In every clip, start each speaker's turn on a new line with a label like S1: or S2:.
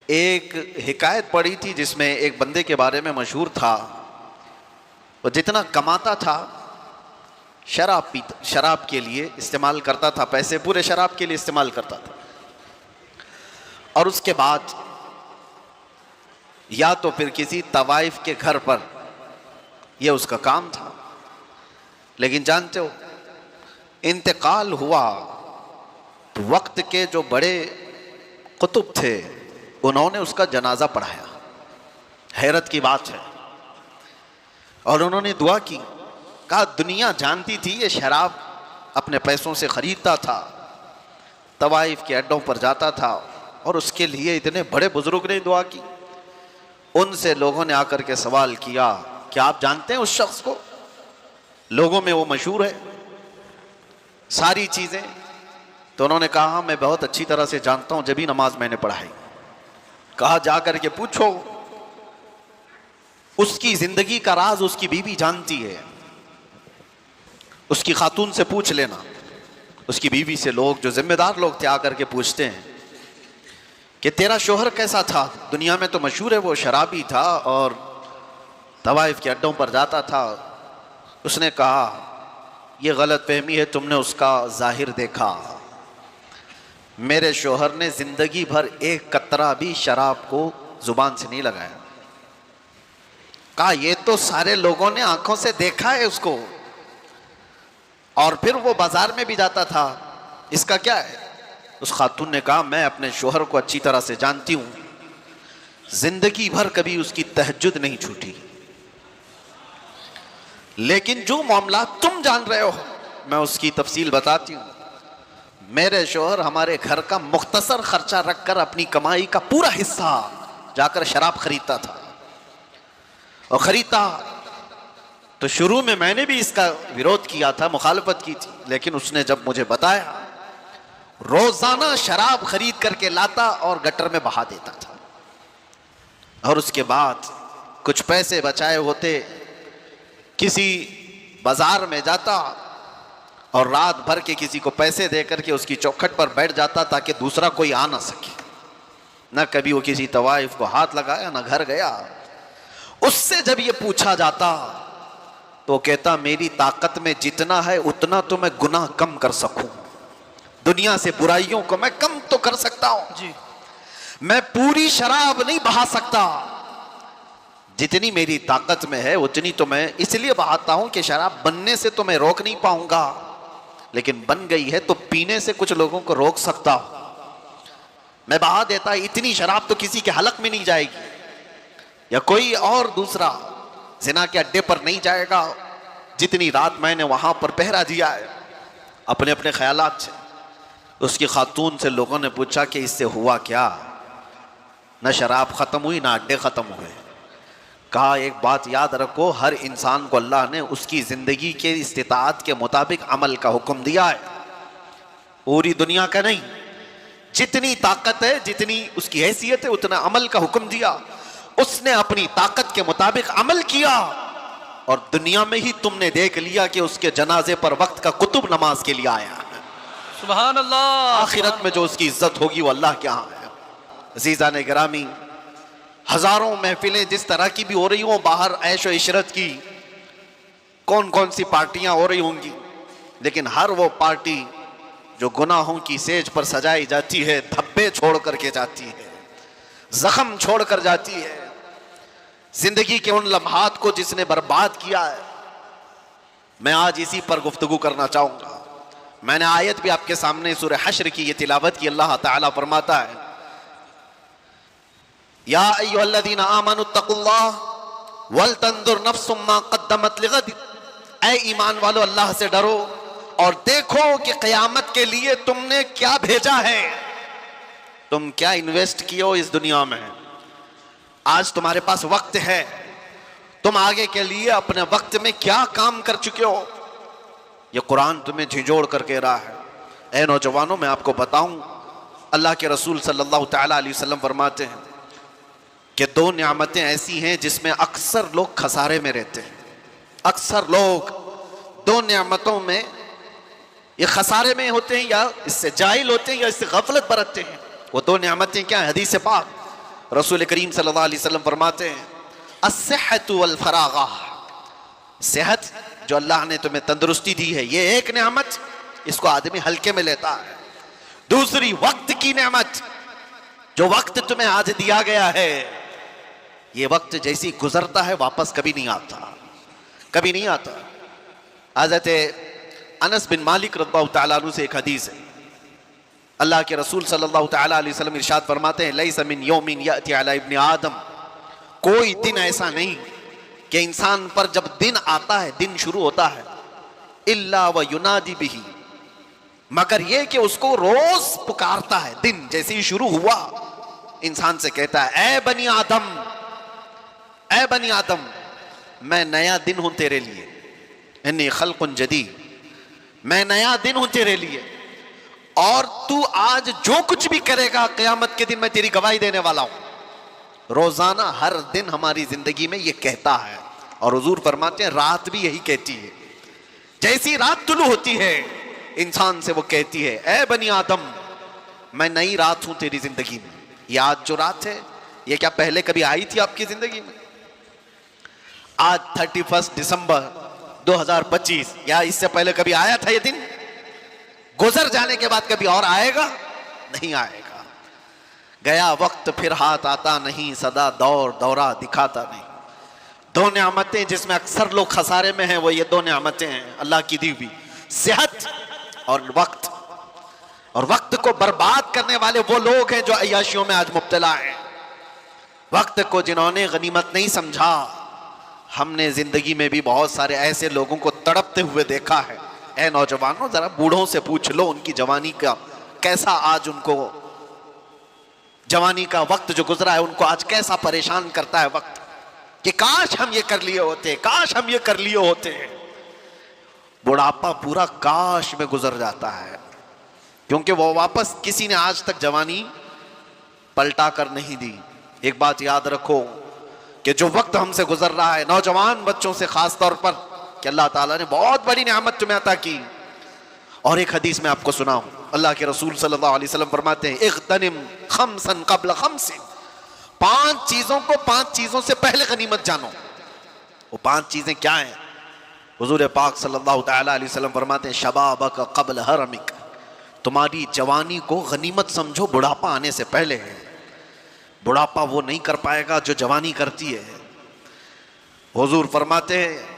S1: एक हिकायत पढ़ी थी जिसमें एक बंदे के बारे में मशहूर था, वो जितना कमाता था शराब के लिए इस्तेमाल करता था, पैसे पूरे शराब के लिए इस्तेमाल करता था। और उसके बाद या तो फिर किसी तवाइफ के घर पर, यह उसका काम था। लेकिन जानते हो, इंतकाल हुआ तो वक्त के जो बड़े कुतुब थे उन्होंने उसका जनाजा पढ़ाया। हैरत की बात है। और उन्होंने दुआ की, कहा दुनिया जानती थी ये शराब अपने पैसों से खरीदता था, तवाइफ के अड्डों पर जाता था, और उसके लिए इतने बड़े बुजुर्ग ने दुआ की। उनसे लोगों ने आकर के सवाल किया, क्या आप जानते हैं उस शख्स को? लोगों में वो मशहूर है सारी चीजें। तो उन्होंने कहा मैं बहुत अच्छी तरह से जानता हूं, जब भी नमाज मैंने पढ़ाई। कहा जाकर के पूछो, उसकी जिंदगी का राज उसकी बीवी जानती है, उसकी खातून से पूछ लेना। उसकी बीवी से लोग, जो जिम्मेदार लोग थे, आकर के पूछते हैं कि तेरा शोहर कैसा था? दुनिया में तो मशहूर है वो शराबी था और तवाइफ के अड्डों पर जाता था। उसने कहा यह गलत फहमी है, तुमने उसका जाहिर देखा। मेरे शोहर ने जिंदगी भर एक कतरा भी शराब को जुबान से नहीं लगाया। कहा ये तो सारे लोगों ने आंखों से देखा है उसको, और फिर वो बाजार में भी जाता था, इसका क्या है? उस खातून ने कहा मैं अपने शोहर को अच्छी तरह से जानती हूं, जिंदगी भर कभी उसकी तहज्जुद नहीं छूटी। लेकिन जो मामला तुम जान रहे हो मैं उसकी तफसील बताती हूं। मेरे शोहर हमारे घर का मुख्तसर खर्चा रखकर अपनी कमाई का पूरा हिस्सा जाकर शराब खरीदता था। और खरीदता तो शुरू में मैंने भी इसका विरोध किया था, मुखालफत की थी, लेकिन उसने जब मुझे बताया, रोजाना शराब खरीद करके लाता और गटर में बहा देता था। और उसके बाद कुछ पैसे बचाए होते, किसी बाजार में जाता और रात भर के किसी को पैसे देकर के उसकी चौखट पर बैठ जाता ताकि दूसरा कोई आ ना सके। न कभी वो किसी तवाइफ को हाथ लगाया, न घर गया। उससे जब ये पूछा जाता तो कहता मेरी ताकत में जितना है उतना तो मैं गुनाह कम कर सकूं, दुनिया से बुराइयों को मैं कम तो कर सकता हूं जी, मैं पूरी शराब नहीं बहा सकता, जितनी मेरी ताकत में है उतनी तो मैं इसलिए बहाता हूं कि शराब बनने से तो मैं रोक नहीं पाऊंगा, लेकिन बन गई है तो पीने से कुछ लोगों को रोक सकता हूं। मैं बहा देता, इतनी शराब तो किसी के हलक में नहीं जाएगी, या कोई और दूसरा जिना के अड्डे पर नहीं जाएगा, जितनी रात मैंने वहां पर पहरा दिया है अपने अपने ख्यालात से। उसकी खातून से लोगों ने पूछा कि इससे हुआ क्या? न शराब खत्म हुई, ना अड्डे खत्म हुए। कहा एक बात याद रखो, हर इंसान को अल्लाह ने उसकी जिंदगी के इस्तिताअत के मुताबिक अमल का हुक्म दिया है, पूरी दुनिया का नहीं। जितनी ताकत है, जितनी उसकी हैसियत है, उतना अमल का हुक्म दिया। उसने अपनी ताकत के मुताबिक अमल किया और दुनिया में ही तुमने देख लिया कि उसके जनाजे पर वक्त का कुतुब नमाज के लिए आया।
S2: सुभान अल्लाह।
S1: आखिरत में जो उसकी इज्जत होगी वो अल्लाह के यहाँ है। अज़ीज़ान गिरामी, हजारों महफिलें जिस तरह की भी हो रही हों बाहर, ऐश व इशरत की, कौन कौन सी पार्टियां हो रही होंगी, लेकिन हर वो पार्टी जो गुनाहों की सेज पर सजाई जाती है, धब्बे छोड़ करके जाती है, जख्म छोड़ कर जाती है। जिंदगी के उन लम्हात को जिसने बर्बाद किया है, मैं आज इसी पर गुफ्तगू करना चाहूंगा। मैंने आयत भी आपके सामने सूरह हश्र की ये तिलावत की। अल्लाह ताला फरमाता है, या अय्युहल्लज़ीना आमनुत्तकुल्लाह वल तंजुर नफ्सुम मा क़द्दमत लिग़द। ऐ ईमान वालो, अल्लाह से डरो और देखो कि क़यामत के लिए तुमने क्या भेजा है, तुम क्या इन्वेस्ट किए हो इस दुनिया में। आज तुम्हारे पास वक्त है, तुम आगे के लिए अपने वक्त में क्या काम कर चुके हो, यह कुरान तुम्हें झिझोड़ कर कह रहा है। ऐ नौजवानों, मैं आपको बताऊं, अल्लाह के रसूल सल्लल्लाहु तआला अलैहि वसल्लम फरमाते हैं कि दो नियामतें ऐसी हैं जिसमें अक्सर लोग खसारे में रहते हैं। अक्सर लोग दो नियामतों में ये खसारे में होते हैं, या इससे जाहिल होते हैं, या इससे गफलत बरतते हैं। वो दो नियामतें क्या है? हदीस पाक रसूल करीम सल्लल्लाहु अलैहि वसल्लम फरमाते हैं अस्सिहतु वल फरागा, सेहत जो अल्लाह ने तुम्हें तंदुरुस्ती दी है ये एक नेमत, इसको आदमी हल्के में लेता है। दूसरी वक्त की नेमत, जो वक्त तुम्हें आज दिया गया है ये वक्त जैसी गुजरता है वापस कभी नहीं आता, कभी नहीं आता। हज़रत अनस बिन मालिक रज़ियल्लाहु तआला अन्हु से एक हदीस है, अल्लाह के रसूल सल्लल्लाहु तआला अलैहि वसल्लम इरशाद फरमाते हैं लैसा मिन यौमिन याती अला इब्न आदम, कोई दिन ऐसा नहीं कि इंसान पर जब दिन आता है, दिन शुरू होता है, इल्ला व युनादी बिही, मगर ये कि उसको रोज पुकारता है। दिन जैसे ही शुरू हुआ इंसान से कहता है ए बनी आदम, ए बनी आदम, मैं नया दिन हूं तेरे लिए, इन्नी खल्कुन जदीद, मैं नया दिन हूं तेरे लिए, और तू आज जो कुछ भी करेगा क़यामत के दिन मैं तेरी गवाही देने वाला हूं। रोजाना हर दिन हमारी जिंदगी में ये कहता है, और हुजूर फरमाते हैं रात भी यही कहती है। जैसी रात तुलू होती है इंसान से वो कहती है ए बनी आदम, मैं नई रात हूं तेरी जिंदगी में। ये आज जो रात है ये क्या पहले कभी आई थी आपकी जिंदगी में? आज 31 दिसंबर 2025, या इससे पहले कभी आया था ये दिन? गुजर जाने के बाद कभी और आएगा? नहीं आएगा। गया वक्त फिर हाथ आता नहीं, सदा दौर दौरा दिखाता नहीं। दो नेमतें जिसमें अक्सर लोग खसारे में हैं वो ये दो नेमतें हैं अल्लाह की दी हुई, सेहत और वक्त। और वक्त को बर्बाद करने वाले वो लोग हैं जो अय्याशियों में आज मुब्तला हैं। वक्त को जिन्होंने गनीमत नहीं समझा, हमने जिंदगी में भी बहुत सारे ऐसे लोगों को तड़पते हुए देखा है। ए नौजवानों, जरा बूढ़ों से पूछ लो उनकी जवानी का कैसा आज उनको, जवानी का वक्त जो गुजरा है उनको आज कैसा परेशान करता है वक्त, कि काश हम ये कर लिए होते, काश हम ये कर लिए होते। बुढ़ापा पूरा काश में गुजर जाता है, क्योंकि वो वापस किसी ने आज तक जवानी पलटा कर नहीं दी। एक बात याद रखो कि जो वक्त हमसे गुजर रहा है, नौजवान बच्चों से खास तौर पर, कि अल्लाह ताला ने बहुत बड़ी नेमत तुम्हें अता की। और एक हदीस में आपको सुनाऊं, अल्लाह के रसूल सल्लल्लाहु अलैहि वसल्लम फरमाते हैं इग़्तनिम खम्सन क़ब्ल खम्सिन, 5 चीजों को 5 चीजों से पहले गनीमत जानो। वो 5 चीजें क्या हैं? हुजूर पाक सल्लल्लाहु तआला अलैहि वसल्लम फरमाते हैं शबाबक क़ब्ल हरमिक, तुम्हारी जवानी को गनीमत समझो, बुढ़ापा आने से पहले है। बुढ़ापा वो नहीं कर पाएगा जो जवानी करती है। हुजूर फरमाते हैं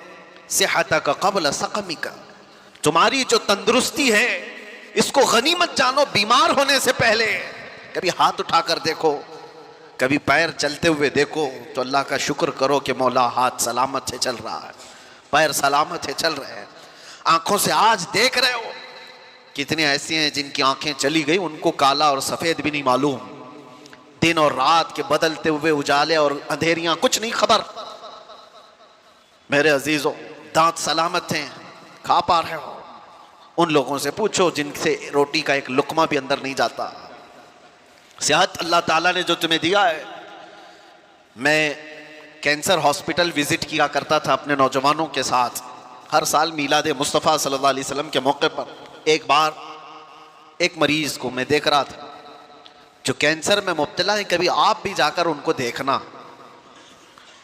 S1: सेहतक क़ब्ल सक़मिक, तुम्हारी जो तंदुरुस्ती है इसको गनीमत जानो बीमार होने से पहले। कभी हाथ उठाकर देखो, कभी पैर चलते हुए देखो तो अल्लाह का शुक्र करो कि मौला हाथ सलामत से चल रहा है, पैर सलामत है चल रहे हैं। आंखों से आज देख रहे हो, कितने ऐसे हैं जिनकी आंखें चली गई उनको काला और सफेद भी नहीं मालूम, दिन और रात के बदलते हुए उजाले और अंधेरियां कुछ नहीं खबर। मेरे अजीजों, दांत सलामत हैं, खा पा रहे हो। उन लोगों से पूछो जिनसे रोटी का एक लुकमा भी अंदर नहीं जाता। सेहत अल्लाह ताला ने जो तुम्हें दिया है। मैं कैंसर हॉस्पिटल विजिट किया करता था अपने नौजवानों के साथ हर साल मीलाद मुस्तफ़ा सल्लल्लाहु अलैहि वसल्लम के मौके पर। एक बार एक मरीज को मैं देख रहा था जो कैंसर में मुब्तला है, कभी आप भी जाकर उनको देखना।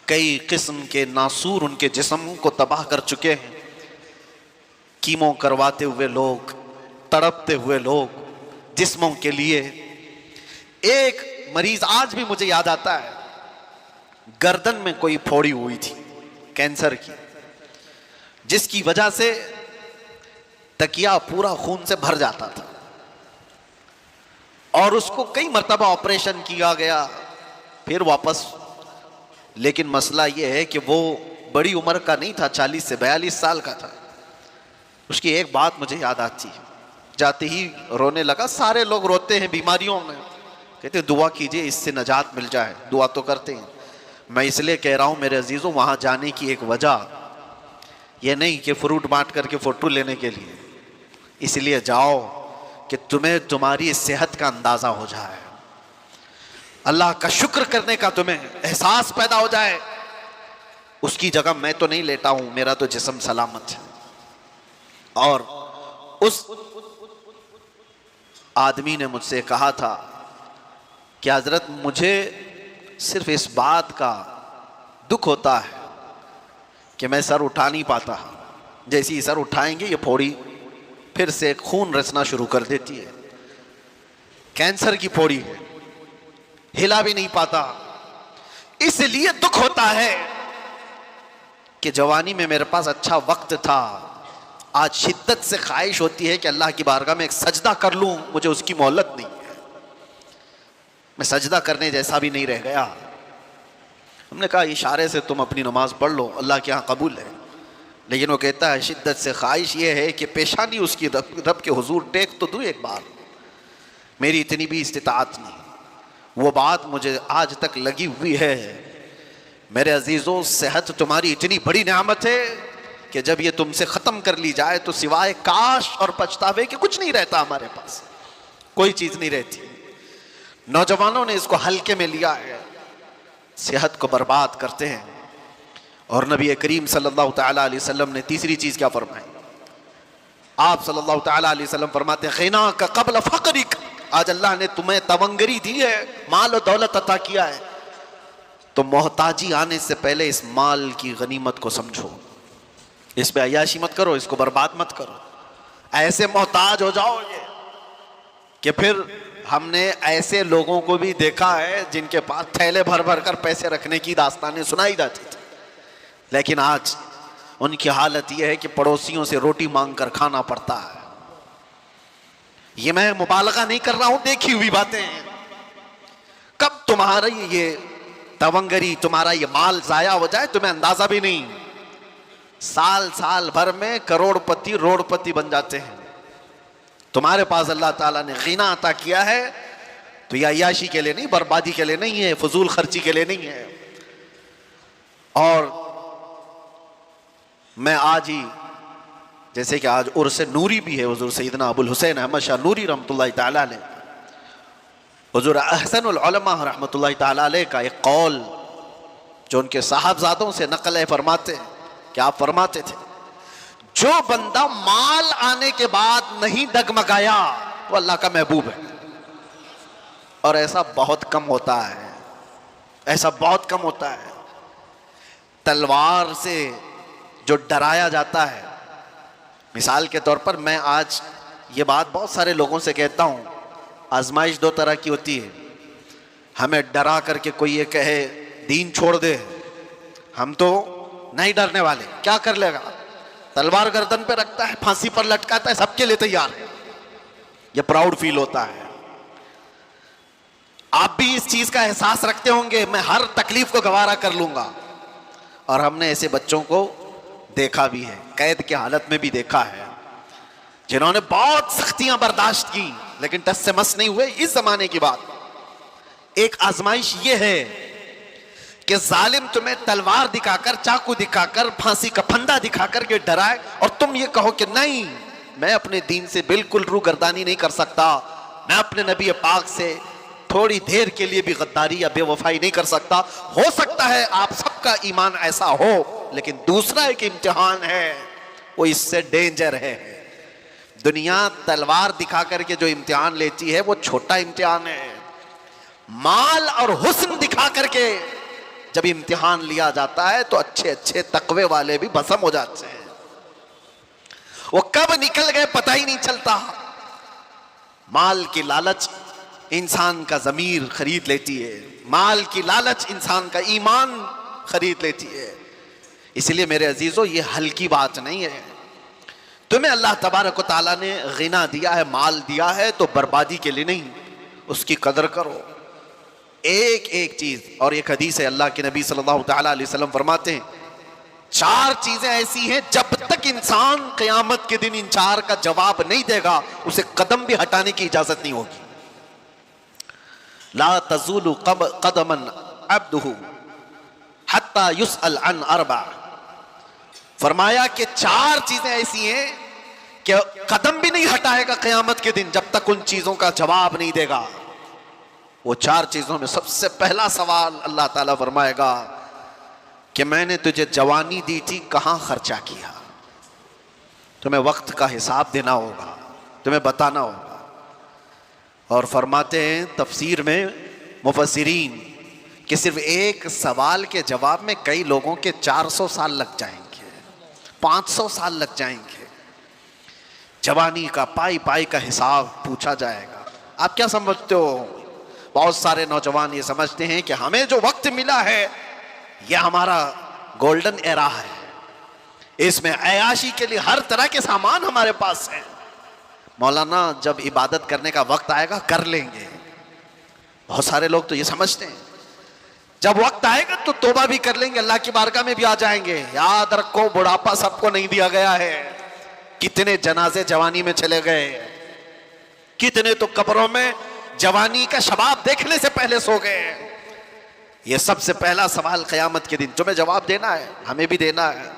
S1: कई किस्म के नासूर उनके जिस्म को तबाह कर चुके हैं, कीमो करवाते हुए लोग, तड़पते हुए लोग जिस्मों के लिए। एक मरीज आज भी मुझे याद आता है, गर्दन में कोई फोड़ी हुई थी कैंसर की, जिसकी वजह से तकिया पूरा खून से भर जाता था और उसको कई मर्तबा ऑपरेशन किया गया फिर वापस। लेकिन मसला यह है कि वो बड़ी उम्र का नहीं था, 40 से 42 साल का था। उसकी एक बात मुझे याद आती है, जाते ही रोने लगा। सारे लोग रोते हैं बीमारियों में, कहते दुआ कीजिए इससे नजात मिल जाए, दुआ तो करते हैं। मैं इसलिए कह रहा हूँ मेरे अजीज़ों, वहाँ जाने की एक वजह यह नहीं कि फ्रूट बांट करके फ़ोटो लेने के लिए, इसलिए जाओ कि तुम्हें तुम्हारी सेहत का अंदाज़ा हो जाए, अल्लाह का शुक्र करने का तुम्हें एहसास पैदा हो जाए। उसकी जगह मैं तो नहीं लेटा हूँ, मेरा तो जिस्म सलामत है। और उस आदमी ने मुझसे कहा था कि हज़रत मुझे सिर्फ इस बात का दुख होता है कि मैं सर उठा नहीं पाता। जैसे ही सर उठाएंगे ये फोड़ी फिर से खून रचना शुरू कर देती है। कैंसर की फोड़ी है, हिला भी नहीं पाता। इसलिए दुख होता है कि जवानी में मेरे पास अच्छा वक्त था, आज शिद्दत से ख्वाहिश होती है कि अल्लाह की बारगाह में एक सजदा कर लूं, मुझे उसकी मोहलत नहीं है, मैं सजदा करने जैसा भी नहीं रह गया। हमने कहा इशारे से तुम अपनी नमाज पढ़ लो, अल्लाह के यहाँ कबूल है। लेकिन वो कहता है शिद्दत से ख्वाहिश ये है कि पेशानी उसकी रब के हुजूर टेक तो दूं एक बार, मेरी इतनी भी इस्तिताअत नहीं। वो बात मुझे आज तक लगी हुई है। मेरे अजीज़ों, सेहत तुम्हारी इतनी बड़ी नेमत है कि जब ये तुमसे ख़त्म कर ली जाए तो सिवाय काश और पछतावे के कुछ नहीं रहता। हमारे पास कोई चीज़ नहीं रहती। नौजवानों ने इसको हल्के में लिया है, सेहत को बर्बाद करते हैं। और नबी करीम सल्लल्लाहु तआला अलैहि वसल्लम ने तीसरी चीज़ क्या फरमाई? आप सल्लल्लाहु तआला अलैहि वसल्लम फरमाते हैं ग़िना का क़ब्ल फ़क़रिक। आज अल्लाह ने तुम्हें तवंगरी दी है, माल और दौलत अता किया है, तो मोहताजी आने से पहले इस माल की गनीमत को समझो। इस पे अय्याशी मत करो, इसको बर्बाद मत करो। ऐसे मोहताज हो जाओगे कि फिर हमने ऐसे लोगों को भी देखा है जिनके पास थैले भर भर कर पैसे रखने की दास्तानें सुनाई जाती थी, लेकिन आज उनकी हालत यह है कि पड़ोसियों से रोटी मांग कर खाना पड़ता है। ये मैं मुबालगा नहीं कर रहा हूं, देखी हुई बातें हैं। कब तुम्हारा ये तवंगरी, तुम्हारा ये माल जाया हो जाए तुम्हें अंदाजा भी नहीं। साल साल भर में करोड़पति रोड़पति बन जाते हैं। तुम्हारे पास अल्लाह ताला ने ग़िना अता किया है तो यह अय्याशी के लिए नहीं, बर्बादी के लिए नहीं है, फजूल खर्ची के लिए नहीं है। और मैं आज ही, जैसे कि आज उर्स नूरी भी है, हुजूर सैयदना अबुल हुसैन अहमद शाह नूरी रहमतुल्लाहि ताला अलैह, हुजूर अहसनुल उलमा रहमतुल्लाहि ताला अलैह का एक कौल जो उनके साहबजादों से नकल है, फरमाते हैं कि आप फरमाते थे जो बंदा माल आने के बाद नहीं डगमगाया वो अल्लाह का महबूब है। और ऐसा बहुत कम होता है, ऐसा बहुत कम होता है। तलवार से जो डराया जाता है, मिसाल के तौर पर मैं आज ये बात बहुत सारे लोगों से कहता हूँ, आजमाइश दो तरह की होती है। हमें डरा करके कोई ये कहे दीन छोड़ दे, हम तो नहीं डरने वाले, क्या कर लेगा, तलवार गर्दन पे रखता है, फांसी पर लटकाता है, सबके लिए तैयार है। ये प्राउड फील होता है। आप भी इस चीज का एहसास रखते होंगे, मैं हर तकलीफ को गवारा कर लूंगा। और हमने ऐसे बच्चों को देखा भी है, कैद की हालत में भी देखा है, जिन्होंने बहुत सख्तियां बर्दाश्त की लेकिन टस से मस नहीं हुए। इस जमाने की बात। एक आजमाइश ये है कि जालिम तुम्हें तलवार दिखाकर, चाकू दिखाकर, फांसी का फंदा दिखाकर के डराए और तुम ये कहो कि नहीं, मैं अपने दीन से बिल्कुल रूगर्दानी नहीं कर सकता, मैं अपने नबी पाक से थोड़ी देर के लिए भी गद्दारी या बेवफाई नहीं कर सकता। हो सकता है आप सबका ईमान ऐसा हो, लेकिन दूसरा एक इम्तिहान है, वो इससे डेंजर है। दुनिया तलवार दिखा करके जो इम्तिहान लेती है वो छोटा इम्तिहान है। माल और हुस्न दिखा करके जब इम्तिहान लिया जाता है तो अच्छे अच्छे तकवे वाले भी भस्म हो जाते हैं। वो कब निकल गए पता ही नहीं चलता। माल की लालच इंसान का ज़मीर खरीद लेती है, माल की लालच इंसान का ईमान खरीद लेती है। इसलिए मेरे अजीजों, ये हल्की बात नहीं है। तुम्हें अल्लाह तबारक व तआला ने ग़िना दिया है, माल दिया है, तो बर्बादी के लिए नहीं, उसकी कदर करो। एक एक चीज, और एक हदीस है, अल्लाह के नबी सल्लल्लाहु तआला अलैहि वसल्लम फरमाते हैं 4 चीजें ऐसी हैं जब तक इंसान क़यामत के दिन इन 4 का जवाब नहीं देगा उसे कदम भी हटाने की इजाजत नहीं होगी। ला तज़ूलु क़दमन अब्दुहु हत्ता युसअल अन अर्बा। फरमाया कि 4 चीजें ऐसी हैं कि कदम भी नहीं हटाएगा क़यामत के दिन जब तक उन चीजों का जवाब नहीं देगा। वो 4 चीजों में सबसे पहला सवाल अल्लाह ताला फरमाएगा कि मैंने तुझे जवानी दी थी, कहां खर्चा किया। तुम्हें वक्त का हिसाब देना होगा, तुम्हें बताना होगा। और फरमाते हैं तफसीर में मुफस्सिरीन कि सिर्फ एक सवाल के जवाब में कई लोगों के 400 साल लग जाएंगे, 500 साल लग जाएंगे। जवानी का पाई पाई का हिसाब पूछा जाएगा। आप क्या समझते हो? बहुत सारे नौजवान ये समझते हैं कि हमें जो वक्त मिला है यह हमारा गोल्डन एरा है, इसमें अयाशी के लिए हर तरह के सामान हमारे पास है। मौलाना जब इबादत करने का वक्त आएगा कर लेंगे। बहुत सारे लोग तो ये समझते हैं जब वक्त आएगा तो तौबा भी कर लेंगे, अल्लाह की बारगाह में भी आ जाएंगे। याद रखो, बुढ़ापा सबको नहीं दिया गया है। कितने जनाजे जवानी में चले गए, कितने तो कब्रों में जवानी का शबाब देखने से पहले सो गए। ये सबसे पहला सवाल क़यामत के दिन तुम्हें जवाब देना है, हमें भी देना है।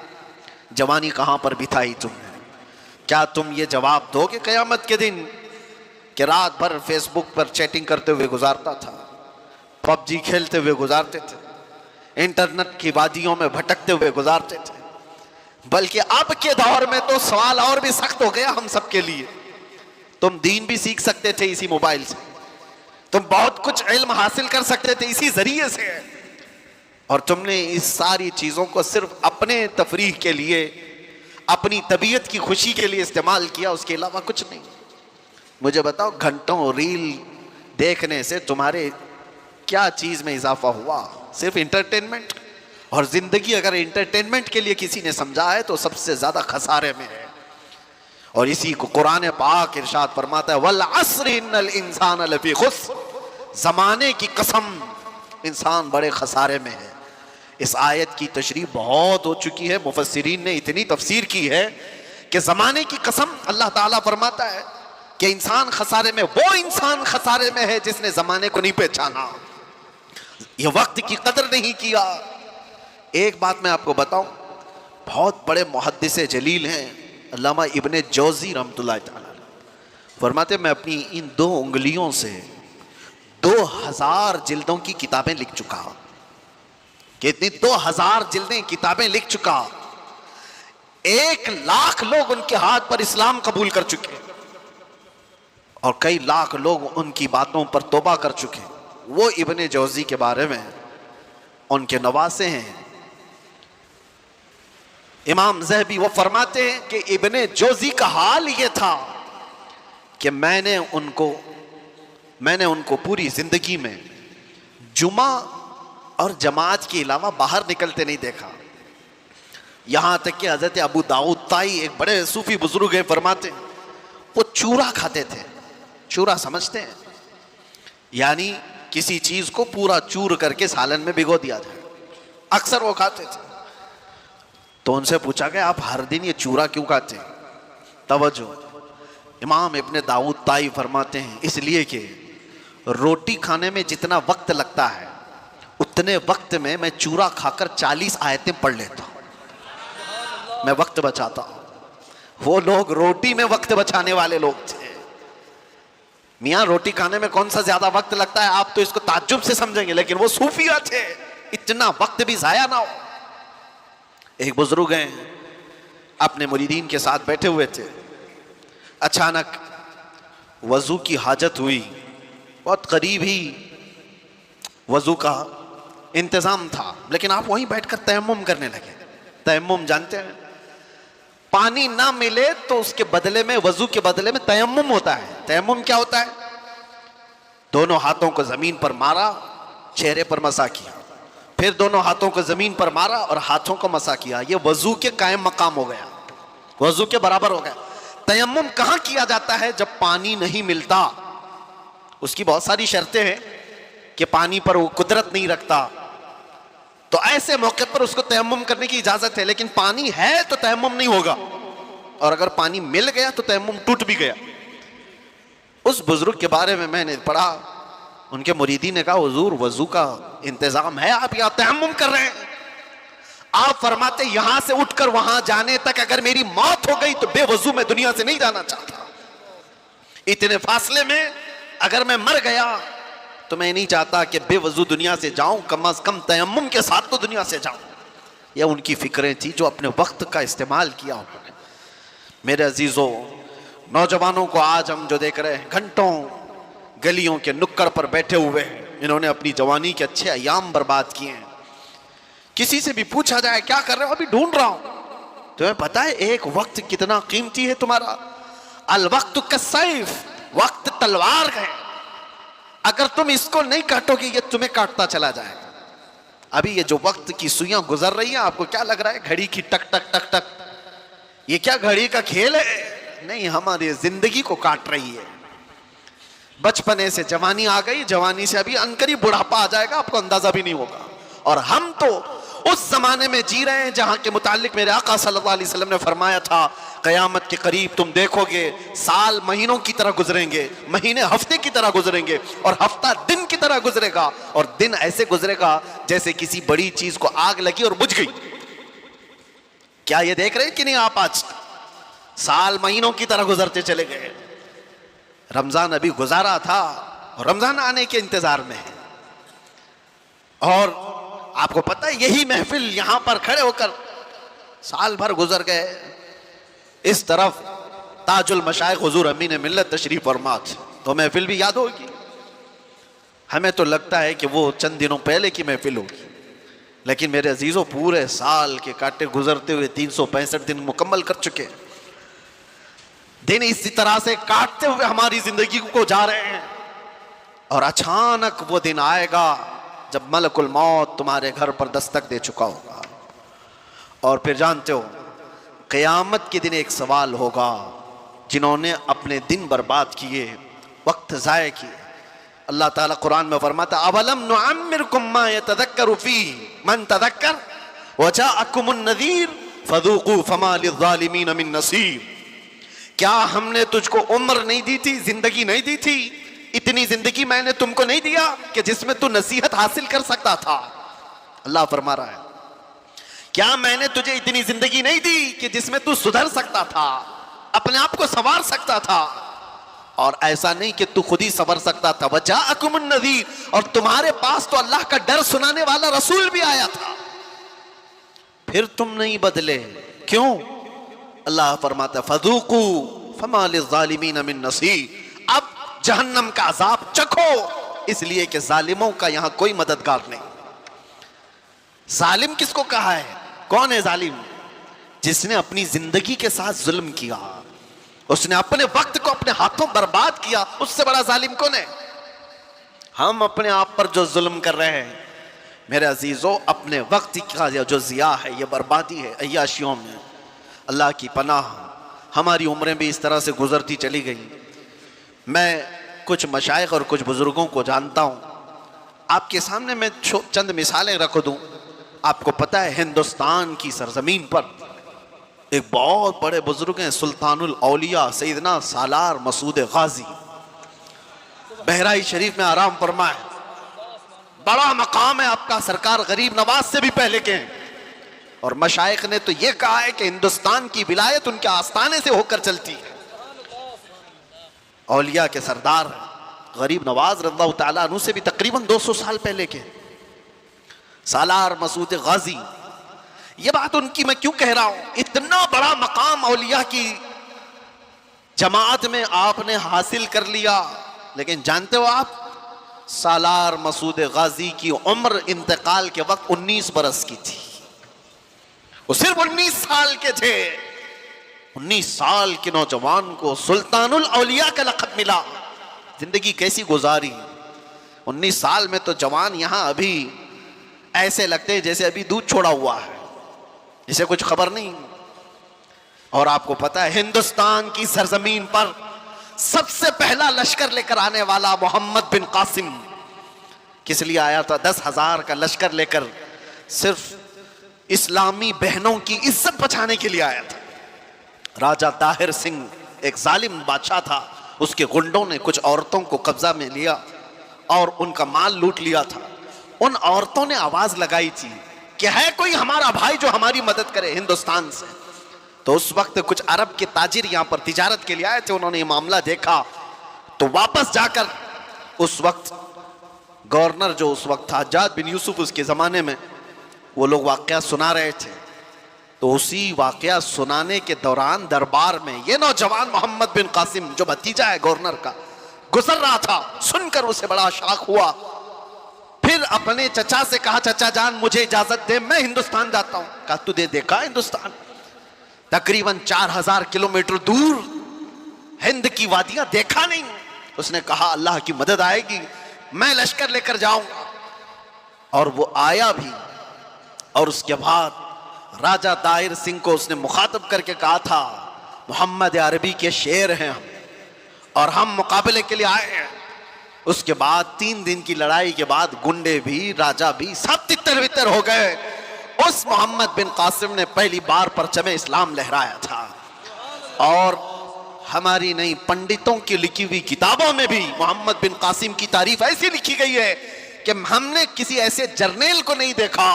S1: जवानी कहां पर बिताई तुमने? क्या तुम ये जवाब दोगे क़यामत के दिन कि रात भर फेसबुक पर चैटिंग करते हुए गुजारता था, पबजी खेलते हुए गुजारते थे, इंटरनेट की वादियों में भटकते हुए गुजारते थे? बल्कि अब के दौर में तो सवाल और भी सख्त हो गया हम सबके लिए। तुम दीन भी सीख सकते थे इसी मोबाइल से, तुम बहुत कुछ इल्म हासिल कर सकते थे इसी जरिए से, और तुमने इस सारी चीजों को सिर्फ अपने तफरीह के लिए, अपनी तबीयत की खुशी के लिए इस्तेमाल किया, उसके अलावा कुछ नहीं। मुझे बताओ, घंटों रील देखने से तुम्हारे क्या चीज में इजाफा हुआ? सिर्फ इंटरटेनमेंट। और जिंदगी अगर इंटरटेनमेंट के लिए किसी ने समझा है तो सबसे ज्यादा खसारे में है। और इसी को कुरान पाक इरशाद फरमाता है, वल अस्र इन्नल इंसान लफी खुस्र, जमाने की कसम इंसान बड़े खसारे में है। इस आयत की तशरीह बहुत हो चुकी है, मुफस्सिरीन ने इतनी तफसीर की है कि जमाने की कसम अल्लाह ताला फरमाता है कि इंसान खसारे में, वो इंसान खसारे में है जिसने जमाने को नहीं पहचाना, ये वक्त की कदर नहीं किया। एक बात मैं आपको बताऊं, बहुत बड़े मुहद्दिस जलील हैं अल्लामा इब्ने जौज़ी रहमतुल्लाह तआला फरमाते, मैं अपनी इन 2 उंगलियों से 2000 जिल्दों की किताबें लिख चुका। कितनी? 2000 जिल्दें किताबें लिख चुका। 1 लाख लोग उनके हाथ पर इस्लाम कबूल कर चुके और कई लाख लोग उनकी बातों पर तौबा कर चुके। वो इब्ने जौज़ी के बारे में उनके नवासे हैं इमाम ज़हबी, वो फरमाते हैं कि इब्ने जौज़ी का हाल ये था कि मैंने उनको पूरी जिंदगी में जुमा और जमात के अलावा बाहर निकलते नहीं देखा। यहां तक कि हज़रत अबू दाऊद ताई, एक बड़े सूफी बुजुर्ग हैं, फरमाते हैं वो चूरा खाते थे। चूरा समझते हैं? यानी किसी चीज को पूरा चूर करके सालन में भिगो दिया जाए, अक्सर वो खाते थे। तो उनसे पूछा गया, आप हर दिन ये चूरा क्यों खाते हैं? तवज्जो, इमाम इब्ने दाऊद ताई फरमाते हैं, इसलिए कि रोटी खाने में जितना वक्त लगता है उतने वक्त में मैं चूरा खाकर 40 आयतें पढ़ लेता हूं, मैं वक्त बचाता हूं। वो लोग रोटी में वक्त बचाने वाले लोग थे। मियाँ, रोटी खाने में कौन सा ज्यादा वक्त लगता है? आप तो इसको ताज्जुब से समझेंगे, लेकिन वो सूफिया थे, इतना वक्त भी जाया ना हो। एक बुजुर्ग हैं, अपने मुरीदीन के साथ बैठे हुए थे, अचानक वजू की हाजत हुई। बहुत करीब ही वजू का इंतजाम था, लेकिन आप वहीं बैठकर तयम्मुम करने लगे। तयम्मुम जानते हैं? पानी ना मिले तो उसके बदले में, वजू के बदले में तयम्मुम होता है। तयम्मुम क्या होता है? दोनों हाथों को जमीन पर मारा, चेहरे पर मसा किया, फिर दोनों हाथों को जमीन पर मारा और हाथों को मसा किया। ये वजू के कायम मकाम हो गया, वजू के बराबर हो गया। तयम्मुम कहां किया जाता है? जब पानी नहीं मिलता। उसकी बहुत सारी शर्तें हैं कि पानी पर वो कुदरत नहीं रखता, तो ऐसे मौके पर उसको तयम्मुम करने की इजाजत है। लेकिन पानी है तो तयम्मुम नहीं होगा, और अगर पानी मिल गया तो तयम्मुम टूट भी गया। उस बुजुर्ग के बारे में मैंने पढ़ा, उनके मुरीदी ने कहा, हुजूर वजू का इंतजाम है, आप यहां तयम्मुम कर रहे हैं। आप फरमाते, यहां से उठकर वहां जाने तक अगर मेरी मौत हो गई तो बेवजू मैं दुनिया से नहीं जाना चाहता। इतने फासले में अगर मैं मर गया तो मैं नहीं चाहता कि बेवजू दुनिया से जाऊं, कम अज कम तयम्मुम के साथ तो दुनिया से जाऊं। यह उनकी फिक्रें थी जो अपने वक्त का इस्तेमाल किया उन्होंने। मेरे अजीजों, नौजवानों को आज हम जो देख रहे हैं, घंटों गलियों के नुक्कड़ पर बैठे हुए हैं, इन्होंने अपनी जवानी के अच्छे अयाम बर्बाद किए हैं। किसी से भी पूछा जाए क्या कर रहे हो, अभी ढूंढ रहा हूं। तुम्हें पता है एक वक्त कितना कीमती है तुम्हारा? अल वक्त कसैफ, वक्त तलवार है, अगर तुम इसको नहीं काटोगे ये तुम्हें काटता चला जाएगा। अभी ये जो वक्त की सुइयां गुजर रही हैं, आपको क्या लग रहा है घड़ी की टक टक टक टक, ये क्या घड़ी का खेल है? नहीं, हमारी जिंदगी को काट रही है। बचपने से जवानी आ गई, जवानी से अभी अनकरीब बुढ़ापा आ जाएगा, आपको अंदाजा भी नहीं होगा। और हम तो उस जमाने में जी रहे हैं जहां के मुतालिक मेरे आका सल्लल्लाहु अलैहि वसल्लम ने फरमाया था, कयामत के करीब तुम देखोगे साल महीनों की तरह गुजरेंगे, महीने हफ्ते की तरह गुजरेंगे, और हफ्ता दिन की तरह गुजरेगा, और दिन ऐसे गुजरेगा जैसे किसी बड़ी चीज को आग लगी और बुझ गई। क्या ये देख रहे हैं कि नहीं आप? आज साल महीनों की तरह गुजरते चले गए। रमजान अभी गुजारा था और रमजान आने के इंतजार में है। और आपको पता है यही महफिल यहां पर खड़े होकर साल भर गुजर गए। इस तरफ ताजुल मशाइख हुजूर अमीन मिल्लत तशरीफ फरमा, तो महफिल भी याद होगी। हमें तो लगता है कि वो चंद दिनों पहले की महफिल होगी, लेकिन मेरे अजीजों पूरे साल के कांटे गुजरते हुए 365 दिन मुकम्मल कर चुके। दिन इसी तरह से काटते हुए हमारी जिंदगी को जा रहे हैं, और अचानक वो दिन आएगा जब मलकुल मौत तुम्हारे घर पर दस्तक दे चुका होगा। और फिर जानते हो क़यामत के दिन एक सवाल होगा, जिन्होंने अपने दिन बर्बाद किए, वक्त ज़ाय किए। अल्लाह ताला कुरान में फरमाता, अवलम नुअम्मिरकुम मा यतज़क्करु फीहि मन तज़क्कर व जाअकुमुन नज़ीर फज़ूक़ू फमा लिज़्ज़ालिमीन मिन नसीर। क्या हमने तुझको उम्र नहीं दी थी, जिंदगी नहीं दी थी? इतनी जिंदगी मैंने तुमको नहीं दिया कि जिसमें तू नसीहत हासिल कर सकता था? अल्लाह फरमा रहा है, क्या मैंने तुझे इतनी जिंदगी नहीं दी कि जिसमें तू सुधर सकता था, अपने आप को संवार सकता था? और ऐसा नहीं कि तू खुद ही संवर सकता था, वजाअकुमुन नज़ीर, और तुम्हारे पास तो अल्लाह का डर सुनाने वाला रसूल भी आया था, फिर तुम नहीं बदले। क्यों? अल्लाह फरमाता, फज़ूक़ू फमा लिज़्ज़ालिमीन मिन नसीर। अब जहन्नम का अजाब चखो, इसलिए कि जालिमों का यहां कोई मददगार नहीं। जालिम किसको कहा है? कौन है जालिम? जिसने अपनी जिंदगी के साथ जुल्म किया, उसने अपने वक्त को अपने हाथों बर्बाद किया, उससे बड़ा जालिम कौन है? हम अपने आप पर जो जुल्म कर रहे हैं मेरे अजीजों, अपने वक्त का जो जिया है, ये बर्बादी है, अय्याशियों में। अल्लाह की पनाह, हमारी उम्रें भी इस तरह से गुजरती चली गई। मैं कुछ मशाइख और कुछ बुजुर्गों को जानता हूँ, आपके सामने मैं चंद मिसालें रख दूँ। आपको पता है हिंदुस्तान की सरजमीन पर एक बहुत बड़े बुजुर्ग हैं, सुल्तानुल औलिया सैयदना सालार मसूद गाजी, बहराई शरीफ में आराम फरमाए। बड़ा मकाम है आपका, सरकार गरीब नवाज से भी पहले के हैं। और मशाइख ने तो ये कहा है कि हिंदुस्तान की विलायत उनके आस्थाने से होकर चलती है। औलिया के सरदार गरीब नवाज रज़ियल्लाहु ताला अन्हु से भी तकरीबन 200 साल पहले के सालार मसूद गाजी। ये बात उनकी मैं क्यों कह रहा हूं? इतना बड़ा मकाम औलिया की जमात में आपने हासिल कर लिया, लेकिन जानते हो आप सालार मसूद गाजी की उम्र इंतकाल के वक्त 19 बरस की थी। वो सिर्फ 19 साल के थे। 19 साल के नौजवान को सुल्तानुल औलिया का लक़ब मिला। जिंदगी कैसी गुजारी! 19 साल में तो जवान यहां अभी ऐसे लगते हैं जैसे अभी दूध छोड़ा हुआ है, जिसे कुछ खबर नहीं। और आपको पता है हिंदुस्तान की सरजमीन पर सबसे पहला लश्कर लेकर आने वाला मोहम्मद बिन कासिम किस लिए आया था? 10,000 का लश्कर लेकर सिर्फ इस्लामी बहनों की इज्जत बचाने के लिए आया था। राजा ताहिर सिंह एक जालिम बादशाह था, उसके गुंडों ने कुछ औरतों को कब्जा में लिया और उनका माल लूट लिया था। उन औरतों ने आवाज लगाई थी कि है कोई हमारा भाई जो हमारी मदद करे हिंदुस्तान से। तो उस वक्त कुछ अरब के ताजिर यहां पर तिजारत के लिए आए थे। उन्होंने ये मामला देखा तो वापस जाकर उस वक्त गवर्नर जो उस वक्त था हज्जाज बिन यूसुफ, उसके जमाने में वो लोग वाकया सुना रहे थे। तो उसी वाकया सुनाने के दौरान दरबार में ये नौजवान मोहम्मद बिन कासिम जो भतीजा है गवर्नर का गुजर रहा था। सुनकर उसे बड़ा शौक हुआ फिर अपने चचा से कहा, चचा जान मुझे इजाजत दे, मैं हिंदुस्तान जाता हूं। कहा तुझे देखा हिंदुस्तान? तकरीबन 4000 किलोमीटर दूर हिंद की वादियां देखा नहीं? उसने कहा अल्लाह की मदद आएगी, मैं लश्कर लेकर जाऊंगा। और वो आया भी। और उसके बाद राजा दाहिर सिंह को उसने मुखातब करके कहा था, मोहम्मद अरबी के शेर हैं हम, और हम मुकाबले के लिए आए हैं। उसके बाद 3 दिन की लड़ाई के बाद गुंडे भी, राजा भी, सब तितर बितर हो गए। उस मोहम्मद बिन कासिम ने पहली बार परचमे इस्लाम लहराया था। और हमारी नहीं, पंडितों की लिखी हुई किताबों में भी मोहम्मद बिन कासिम की तारीफ ऐसी लिखी गई है कि हमने किसी ऐसे जर्नेल को नहीं देखा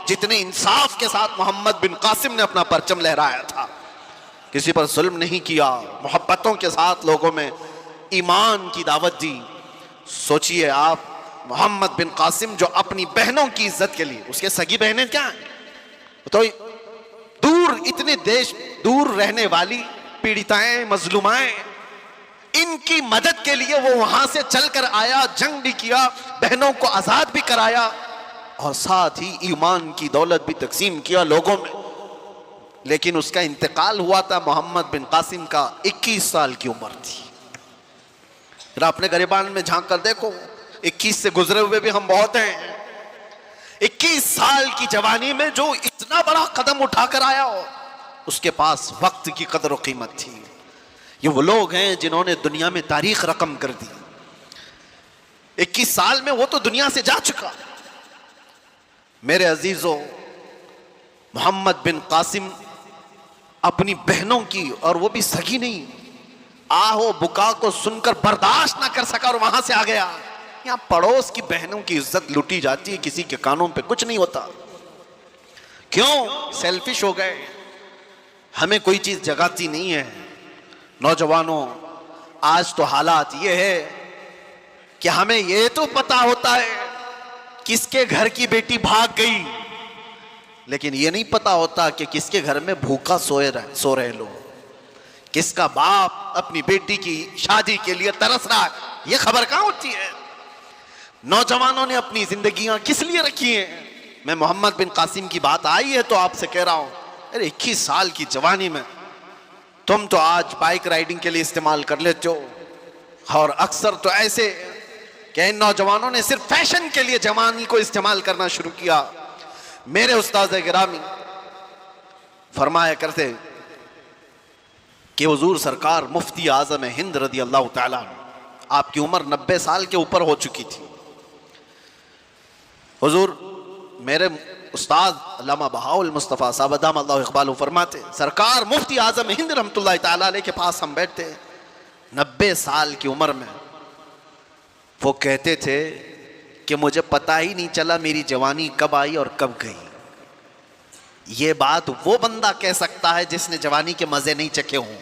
S1: जितने इंसाफ के साथ मोहम्मद बिन कासिम ने अपना परचम लहराया था। किसी पर जुल्म नहीं किया, मोहब्बतों के साथ लोगों में ईमान की दावत दी। सोचिए आप, मोहम्मद बिन कासिम जो अपनी बहनों की इज्जत के लिए, उसके सगी बहनें क्या हैं, तो दूर, इतने देश दूर रहने वाली पीड़िताएं, मजलूमाएं, इनकी मदद के लिए वो वहां से चलकर आया, जंग भी किया, बहनों को आजाद भी कराया, और साथ ही ईमान की दौलत भी तकसीम किया लोगों में। लेकिन उसका इंतकाल हुआ था, मोहम्मद बिन कासिम का 21 साल की उम्र थी। जरा अपने गरिबान में झांक कर देखो, 21 से गुजरे हुए भी हम बहुत हैं। 21 साल की जवानी में जो इतना बड़ा कदम उठाकर आया हो, उसके पास वक्त की कदर और कीमत थी। ये वो लोग हैं जिन्होंने दुनिया में तारीख रकम कर दी। 21 साल में वो तो दुनिया से जा चुका। मेरे अजीजों, मोहम्मद बिन कासिम अपनी बहनों की, और वो भी सगी नहीं, आहो बुका को सुनकर बर्दाश्त ना कर सका और वहां से आ गया। यहां पड़ोस की बहनों की इज्जत लूटी जाती है, किसी के कानों पे कुछ नहीं होता। क्यों? सेल्फिश हो गए। हमें कोई चीज जगाती नहीं है। नौजवानों, आज तो हालात ये है कि हमें ये तो पता होता है किसके घर की बेटी भाग गई, लेकिन ये नहीं पता होता कि किसके घर में भूखा सो रहे लोग, किसका बाप अपनी बेटी की शादी के लिए तरस रहा है, ये खबर कहां होती है? नौजवानों ने अपनी जिंदगियां किस लिए रखी हैं? मैं मोहम्मद बिन कासिम की बात आई है तो आपसे कह रहा हूं, अरे 21 साल की जवानी में तुम तो आज बाइक राइडिंग के लिए इस्तेमाल कर लेते हो, और अक्सर तो ऐसे कि इन नौजवानों ने सिर्फ फैशन के लिए जवानी को इस्तेमाल करना शुरू किया। मेरे उस्ताद गिरामी फरमाया करते कि हुजूर सरकार मुफ्ती आजम हिंद रदी अल्लाह ताला, आपकी उम्र 90 साल के ऊपर हो चुकी थी। हुजूर मेरे उस्ताद अल्लामा बहाउल मुस्तफ़ा साहब अदाम अल्लाह इक़बाल फरमाते, सरकार मुफ्ती आजम हिंद रहमतुल्लाह ताला अलैह के पास हम बैठते 90 साल की उम्र में। वो कहते थे कि मुझे पता ही नहीं चला मेरी जवानी कब आई और कब गई। ये बात वो बंदा कह सकता है जिसने जवानी के मजे नहीं चखे हों।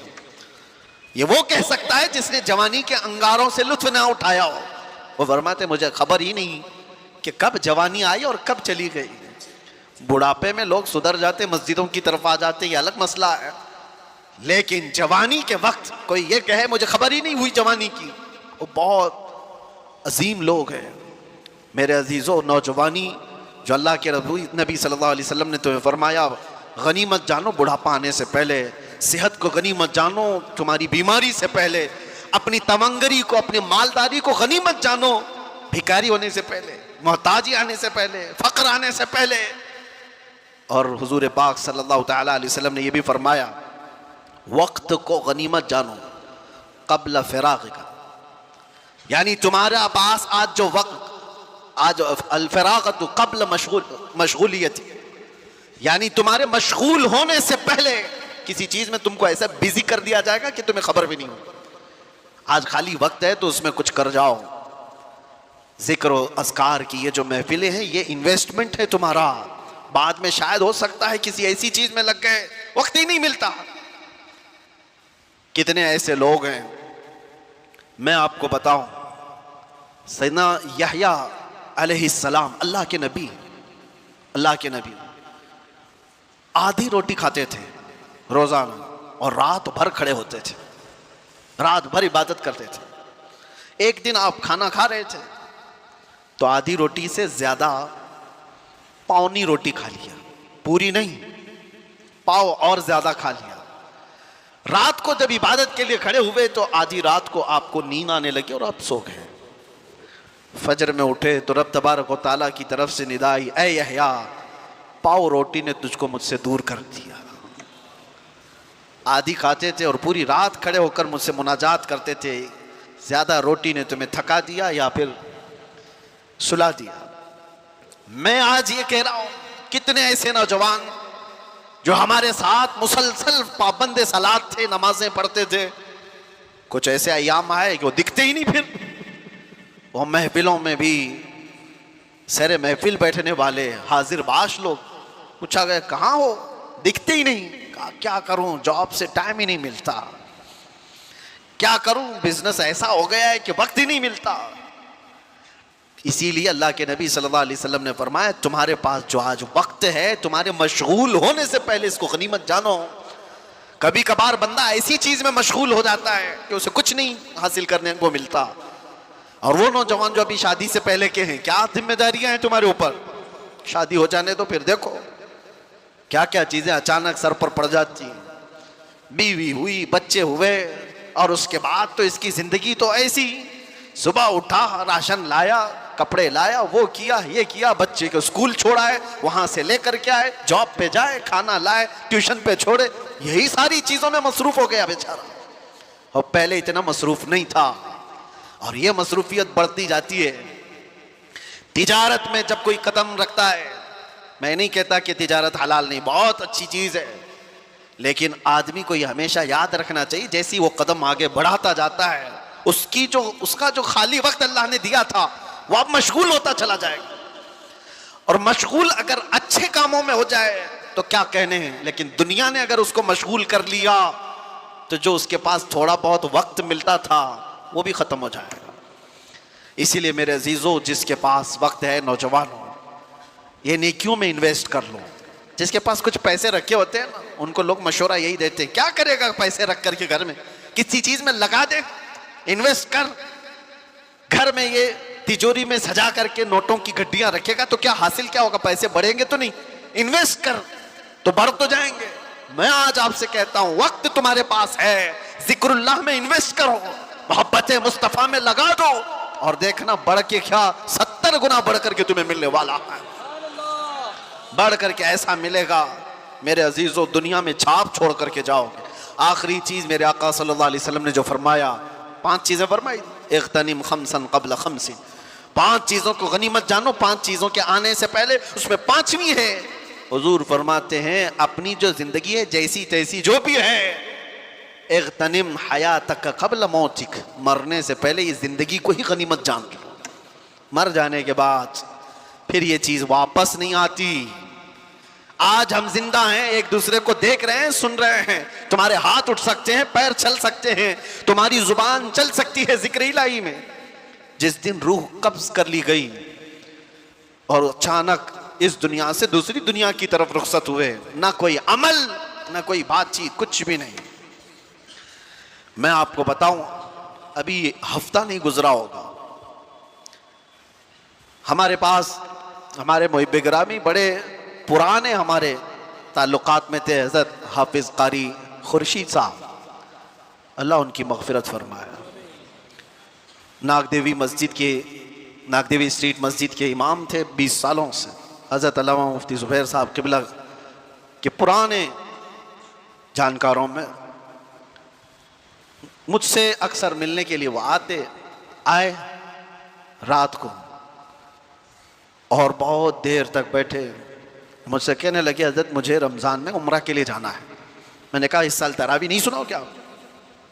S1: ये वो कह सकता है जिसने जवानी के अंगारों से लुत्फ ना उठाया हो। वो फरमाते मुझे खबर ही नहीं कि कब जवानी आई और कब चली गई। बुढ़ापे में लोग सुधर जाते, मस्जिदों की तरफ आ जाते, ये अलग मसला है, लेकिन जवानी के वक्त कोई ये कहे मुझे खबर ही नहीं हुई जवानी की, वो बहुत अजीम लोग हैं। मेरे अजीजों, नौजवानी जो अल्लाह के नबी सल्लल्लाहु अलैहि वसल्लम ने तुम्हें फरमाया, गनीमत जानो बुढ़ापा आने से पहले, सेहत को गनीमत जानो तुम्हारी बीमारी से पहले, अपनी तमंगरी को, अपनी मालदारी को गनीमत जानो भिखारी होने से पहले, मोहताजी आने से पहले, फक्र आने से पहले। और हुजूर पाक सल्लल्लाहु तआला अलैहि वसल्लम ने यह भी फरमाया, वक्त को गनीमत जानो कब्ल फिराग का, यानी तुम्हारा पास आज जो वक्त, आज अल-फिरागत कब्ल मशगूलियत, यानी तुम्हारे मशगूल होने से पहले किसी चीज में तुमको ऐसा बिजी कर दिया जाएगा कि तुम्हें खबर भी नहीं हो। आज खाली वक्त है तो उसमें कुछ कर जाओ। जिक्र और अस्कार की ये जो महफिलें हैं, ये इन्वेस्टमेंट है तुम्हारा। बाद में शायद हो सकता है किसी ऐसी चीज में लग गए, वक्त ही नहीं मिलता। कितने ऐसे लोग हैं, मैं आपको बताऊं, सैयदना यहया अलैहिस्सलाम, अल्लाह के नबी आधी रोटी खाते थे रोजाना और रात भर खड़े होते थे, रात भर इबादत करते थे। एक दिन आप खाना खा रहे थे, तो आधी रोटी से ज्यादा पौनी रोटी खा लिया, पूरी नहीं, पाव और ज्यादा खा लिया। रात को जब इबादत के लिए खड़े हुए तो आधी रात को आपको नींद आने लगी और आप सो गए। फजर में उठे तो रब तबारक व तआला की तरफ से निदा आई, ऐ यहया, पाव रोटी ने तुझको मुझसे दूर कर दिया। आधी खाते थे और पूरी रात खड़े होकर मुझसे मुनाजात करते थे, ज्यादा रोटी ने तुम्हें थका दिया या फिर सुला दिया। मैं आज ये कह रहा हूं, कितने ऐसे नौजवान जो हमारे साथ मुसलसल पाबंदे सलात थे, नमाजें पढ़ते थे, कुछ ऐसे अयाम आए कि वो दिखते ही नहीं। फिर वो महफिलों में भी सरे महफिल बैठने वाले हाजिर बाश लोग, पूछा गया कहाँ हो, दिखते ही नहीं। कहा क्या करूं, जॉब से टाइम ही नहीं मिलता, क्या करूं, बिजनेस ऐसा हो गया है कि वक्त ही नहीं मिलता। इसीलिए अल्लाह के नबी सल्लल्लाहु अलैहि वसल्लम ने फरमाया, तुम्हारे पास जो आज वक्त है, तुम्हारे मशगूल होने से पहले इसको गनीमत जानो। कभी कभार बंदा ऐसी चीज में मशगूल हो जाता है कि उसे कुछ नहीं हासिल करने को मिलता। और वो नौजवान जो अभी शादी से पहले के हैं, क्या जिम्मेदारियां हैं तुम्हारे ऊपर, शादी हो जाने तो फिर देखो क्या क्या चीजें अचानक सर पर पड़ जाती। बीवी हुई, बच्चे हुए, और उसके बाद तो इसकी जिंदगी तो ऐसी, सुबह उठा, राशन लाया, कपड़े लाया, वो किया, ये किया, बच्चे को स्कूल छोड़ा है, वहां से लेकर के आए, जॉब पे जाए, खाना लाए, ट्यूशन पे छोड़े, यही सारी चीजों में मसरूफ हो गया बेचारा। और पहले इतना मसरूफ नहीं था, और ये मसरूफियत बढ़ती जाती है। तिजारत में जब कोई कदम रखता है, मैं नहीं कहता कि तिजारत हलाल नहीं, बहुत अच्छी चीज है, लेकिन आदमी को ये हमेशा याद रखना चाहिए, जैसी वो कदम आगे बढ़ाता जाता है, उसका जो खाली वक्त अल्लाह ने दिया था वो अब मशगूल होता चला जाएगा। और मशगूल अगर अच्छे कामों में हो जाए तो क्या कहने हैं, लेकिन दुनिया ने अगर उसको मशगूल कर लिया तो जो उसके पास थोड़ा बहुत वक्त मिलता था वो भी खत्म हो जाएगा। इसीलिए मेरे अजीजों, जिसके पास वक्त है, नौजवानों, ये नेकियों में इन्वेस्ट कर लो। जिसके पास कुछ पैसे रखे होते हैं ना, उनको लोग मशवरा यही देते हैं, क्या करेगा पैसे रख करके घर में, किसी चीज में लगा दे, इन्वेस्ट कर। घर में ये तिजोरी में सजा करके नोटों की गड्डियां रखेगा तो क्या हासिल क्या होगा, पैसे बढ़ेंगे तो नहीं। इन्वेस्ट कर तो बढ़ तो जाएंगे। मैं आज आपसे कहता हूं, वक्त तुम्हारे पास है, जिक्रुल्लाह में इन्वेस्ट करो, मोहब्बत मुस्तफा में लगा दो, और देखना बढ़ के क्या 70 गुना बढ़ करके तुम्हें मिलने वाला है। बढ़ करके ऐसा मिलेगा मेरे अजीजों, दुनिया में छाप छोड़ करके जाओगे। आखिरी चीज मेरे आका सल्लल्लाहु अलैहि वसल्लम ने जो फरमाया, 5 चीजें फरमाई, इग़्तनिम खम्सन क़ब्ल खम्सिन, 5 चीजों को गनीमत जानो, 5 चीजों के आने से पहले। उसमें 5वीं है, हुजूर फरमाते हैं, अपनी जो जिंदगी है जैसी तैसी जो भी है, इग़्तनिम हयातक क़ब्ल मौतिक, मरने से पहले इस जिंदगी को ही गनीमत जान लो। मर जाने के बाद फिर ये चीज वापस नहीं आती। आज हम जिंदा हैं, एक दूसरे को देख रहे हैं, सुन रहे हैं, तुम्हारे हाथ उठ सकते हैं, पैर चल सकते हैं, तुम्हारी जुबान चल सकती है जिक्र इलाही में। जिस दिन रूह कब्ज कर ली गई और अचानक इस दुनिया से दूसरी दुनिया की तरफ रुखसत हुए, ना कोई अमल, ना कोई बातचीत, कुछ भी नहीं। मैं आपको बताऊं, अभी हफ्ता नहीं गुजरा होगा, हमारे पास हमारे मुहिब गिरामी बड़े पुराने हमारे ताल्लुकात में थे, हज़रत हाफिज कारी खुर्शीद साहब, अल्लाह उनकी मग़फ़िरत फरमाया। नागदेवी स्ट्रीट मस्जिद के इमाम थे 20 सालों से। हज़रत अल्लामा मुफ्ती ज़ुबैर साहब क़िबला के पुराने जानकारों में मुझसे अक्सर मिलने के लिए वो आए रात को, और बहुत देर तक बैठे, मुझसे कहने लगे, हज़रत मुझे रमज़ान में उम्रा के लिए जाना है। मैंने कहा इस साल तरावी नहीं सुनाओ क्या?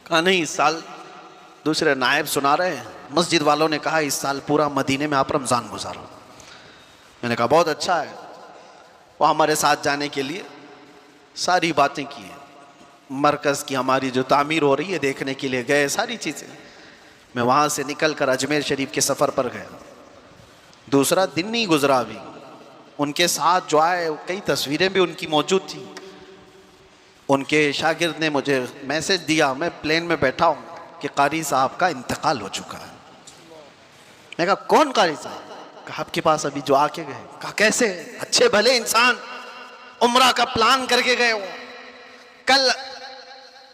S1: कहा नहीं, इस साल दूसरे नायब सुना रहे हैं। मस्जिद वालों ने कहा इस साल पूरा मदीने में आप रमज़ान गुजारो। मैंने कहा बहुत अच्छा है। वो हमारे साथ जाने के लिए सारी बातें की हैं, मरकज़ की हमारी जो तामीर हो रही है देखने के लिए गए, सारी चीज़ें। मैं वहाँ से निकल कर अजमेर शरीफ के सफ़र पर गया, दूसरा दिन नहीं गुजरा अभी। उनके साथ जो आए, कई तस्वीरें भी उनकी मौजूद थी। उनके शागिर्द ने मुझे मैसेज दिया, मैं प्लेन में बैठा हूँ, कि कारी साहब का इंतकाल हो चुका है। मैं कहा कौन कारी साहब? कहा आपके पास अभी जो आके गए। कहा कैसे? अच्छे भले इंसान, उम्रा का प्लान करके गए हो, कल